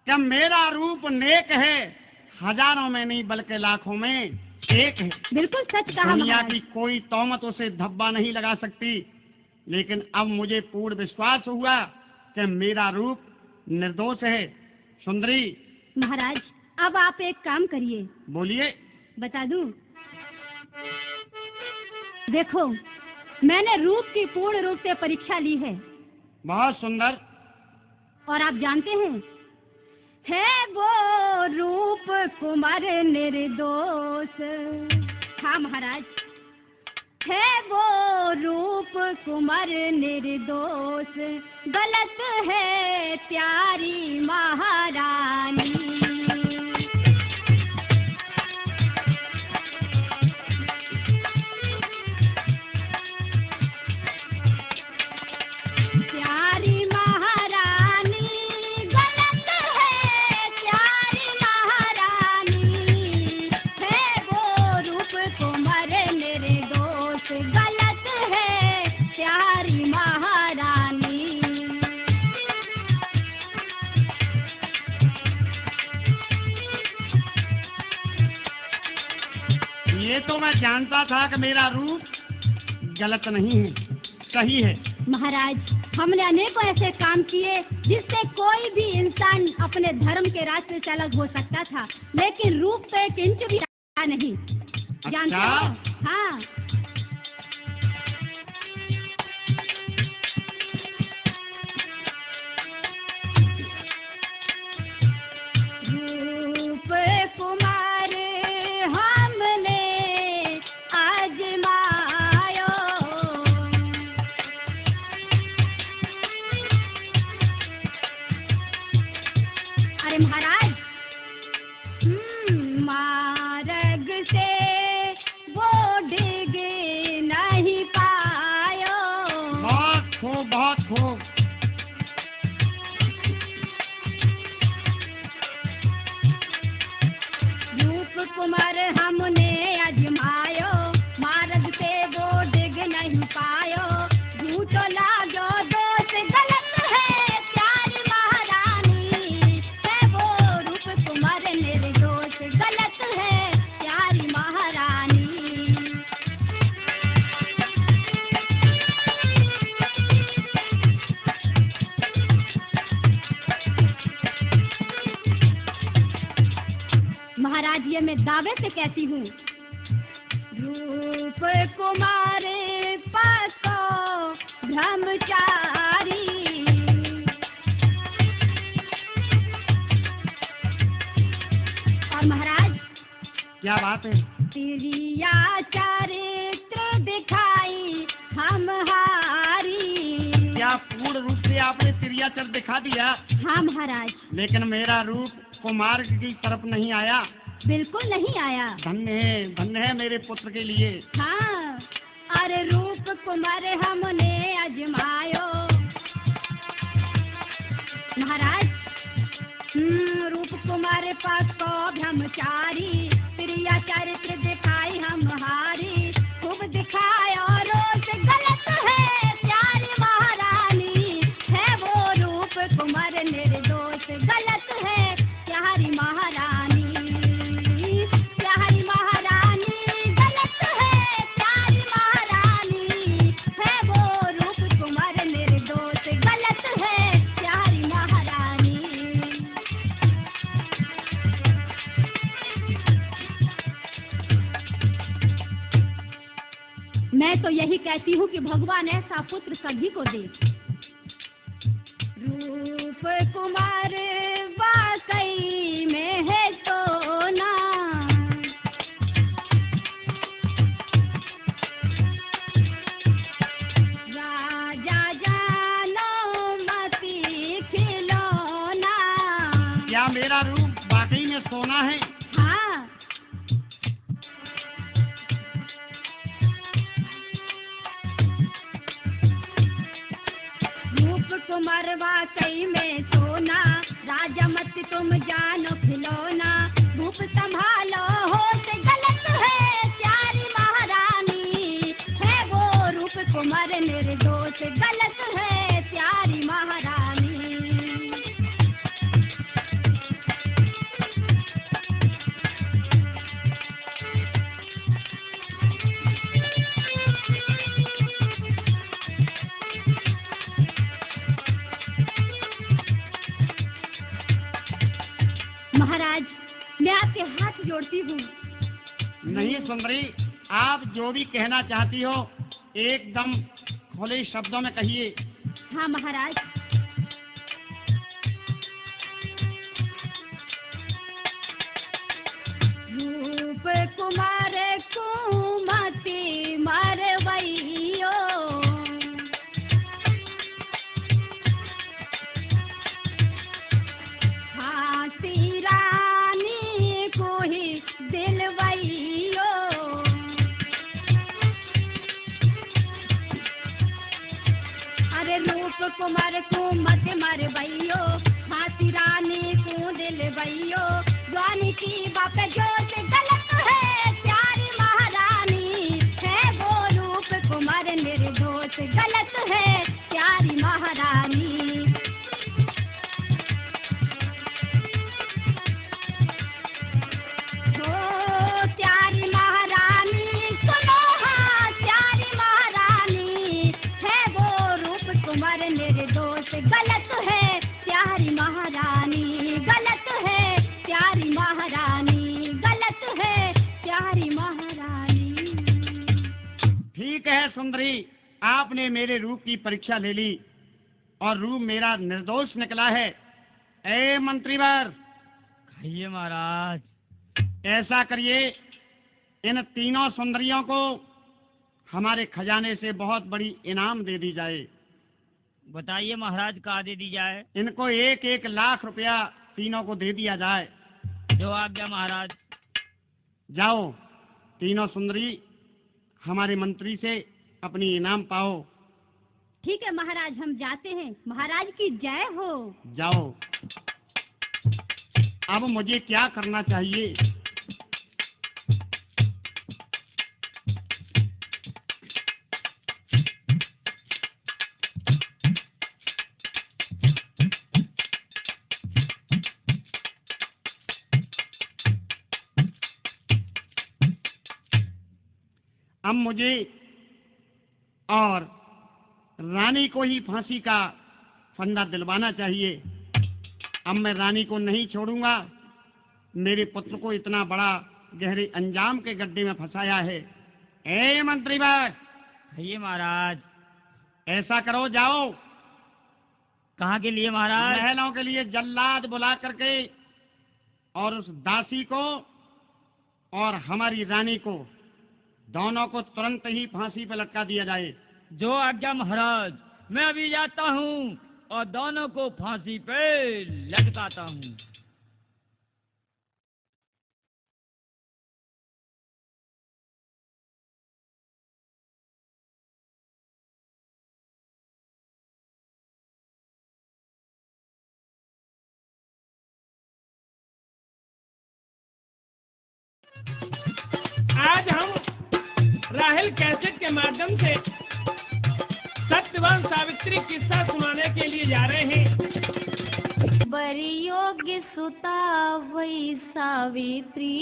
कि मेरा रूप नेक है, हजारों में नहीं बल्कि लाखों में एक है। बिल्कुल सच कहा दुनिया महाराज। की कोई तौमत उसे धब्बा नहीं लगा सकती। लेकिन अब मुझे पूर्ण विश्वास हुआ कि मेरा रूप निर्दोष है। सुंदरी। महाराज, अब आप एक काम करिए। बोलिए। बता दूं? देखो, मैंने रूप की पूर्ण रूप से परीक्षा ली है। बहुत सुंदर। और आप जानते हैं, है वो रूप कुमार निर्दोष। हाँ महाराज, है वो रूप कुमार निर्दोष, गलत है प्यारी महारानी। ये तो मैं जानता था कि मेरा रूप गलत नहीं है, सही है। महाराज, हमने अनेकों ऐसे काम किए जिससे कोई भी इंसान अपने धर्म के रास्ते से अलग हो सकता था, लेकिन रूप तो एक इंच भी नहीं। जानते हो? हाँ। रूप कुमार हमने आजमायो, अरे महाराज, मार्ग से वो डिग नहीं पायो। बहुत खूब, बहुत खूब। रूप कुमार हमने आजमायो, मार्ग से वो डिग नहीं पायो। झूठो लागो दोष गलत है, प्यारी महारानी है वो रूप कुमार निर्दोष। गलत है प्यारी महारानी। महाराज, ये मैं दावे से कहती हूँ, रूप कुमार पासो ब्रह्मचारी। और महाराज, क्या बात है? तिरिया चरित्र दिखाई हम हारी। क्या पूर्ण रूप से आपने तिरियाचर दिखा दिया? हाँ महाराज। लेकिन मेरा रूप कुमार की तरफ नहीं आया। बिल्कुल नहीं आया। धन्य है मेरे पुत्र के लिए। हाँ, अरे रूप कुमार हमने आजमायो। महाराज, रूप कुमार पास को ब्रह्मचारी, प्रिया चरित्र दिखाई हम हारी। खूब दिखायो रोष गलत है, प्यारी महारानी है वो रूप कुमार निर्दोष। गलत है प्यारी महारानी, प्यारी महारानी। गलत है प्यारी महारानी है वो रूप कुमार निर्दोष। गलत है प्यारी महारानी। मैं तो यही कहती हूँ कि भगवान ऐसा पुत्र सभी को दे। रूप कुमार वाकई में है सोना, राजा जानो मती खिलौना। क्या मेरा रूप वाकई में सोना है? हाँ, रूप कुमार वाकई में सोना, राजा मत तुम जानो खिलौना। रूप संभालो होश गलत है, प्यारी महारानी है वो रूप कुमार निर्दोष। गलत है प्यारी महारानी। महाराज, मैं आपके हाथ जोड़ती हूँ। नहीं सुंदरी, आप जो भी कहना चाहती हो एकदम खुले शब्दों में कहिए। हाँ महाराज। रूप कुमार कुमति मरवैयो, हाँसी रानी को ही दिलवैयो। अरे रूप कुमार कुमति मरवैयो, हाँसी रानी को दिलवैयो। ज्वानी की बाप जोश गलत है, प्यारी महारानी है वो रूप कुमार निर्दोष। गलत है प्यारी महारानी। ओ प्यारी महारानी सुंदरी, आपने मेरे रूप की परीक्षा ले ली और रूप मेरा निर्दोष निकला है। ए मंत्रीवर, कहिए महाराज। ऐसा करिए, इन तीनों सुंदरियों को हमारे खजाने से बहुत बड़ी इनाम दे दी जाए। बताइए महाराज, कहाँ दे दी जाए? इनको 1-1 लाख रुपया तीनों को दे दिया जाए। जो आज्ञा महाराज। जाओ तीनों सुंदरी, हमारे मंत्री से अपनी इनाम पाओ। ठीक है महाराज, हम जाते हैं। महाराज की जय हो। जाओ। अब मुझे क्या करना चाहिए? अब मुझे और रानी को ही फांसी का फंदा दिलवाना चाहिए। अब मैं रानी को नहीं छोड़ूंगा। मेरे पुत्र को इतना बड़ा गहरे अंजाम के गड्ढे में फंसाया है। ए मंत्रीवर, कहिए महाराज। ऐसा करो, जाओ। कहाँ के लिए महाराज? महलों के लिए जल्लाद बुला करके और उस दासी को और हमारी रानी को, दोनों को तुरंत ही फांसी पर लटका दिया जाए। जो आज्ञा महाराज। मैं अभी जाता हूँ और दोनों को फांसी पे लटकाता हूँ। आज हम राहेल कैसेट के माध्यम से सत्यवान सावित्री किस्सा सुनाने के लिए जा रहे हैं। बड़ी योग्य सुता वही सावित्री,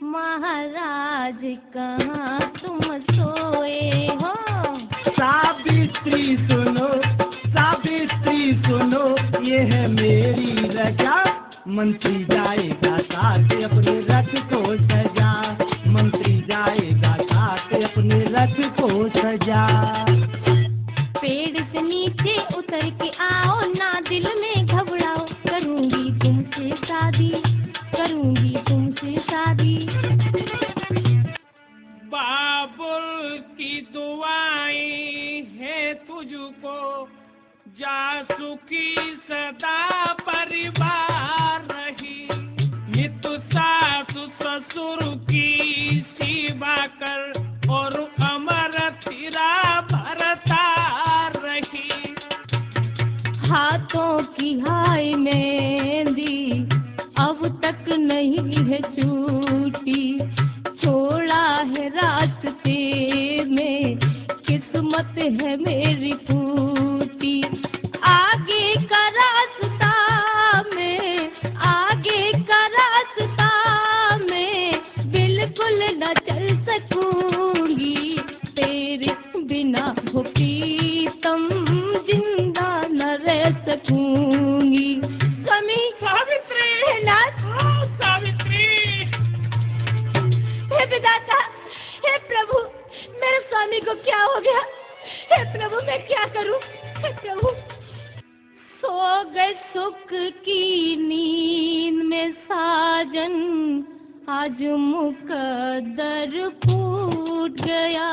महाराज कहाँ तुम सोए हो। सावित्री सुनो, सावित्री सुनो, ये है मेरी रजा। मंत्री जाएगा साथ अपने रथ को सजा, मंत्री जाएगा साथ अपने रथ को सजा। पेड़ से नीचे उतर के आओ ना, दिल में घबराओ, करूंगी तुमसे शादी, करूंगी तुमसे शादी। बाबुल की दुआएं है तुझको, जा सुखी सदा परिवार रही। नित सासु ससुर की सेवा कर और अमर तेरा भरता रही। हाथों की हाय मेहंदी अब तक नहीं है छूटी, छोड़ा है रास्ते में किस्मत है मेरी फूटी। आगे का रास्ता में, आगे का रास्ता में बिल्कुल न चल सकूंगी, तेरे बिना हो प्रीतम जिंदा न रह सकूंगी। स्वामी सावित्री, नाथ, सावित्री। हे विधाता, हे प्रभु, मेरे स्वामी को क्या हो गया? हे प्रभु, मैं क्या करूं? हे प्रभु। सो गए सुख की नींद में साजन, आज मुकद्दर फूट गया।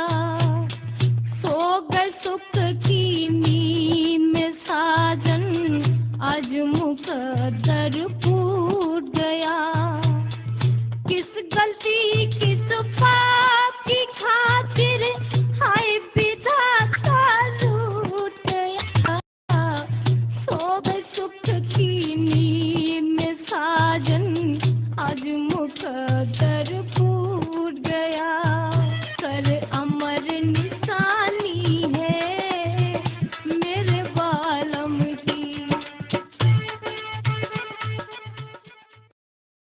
सो गए सुख की नींद में साजन, आज मुकद्दर फूट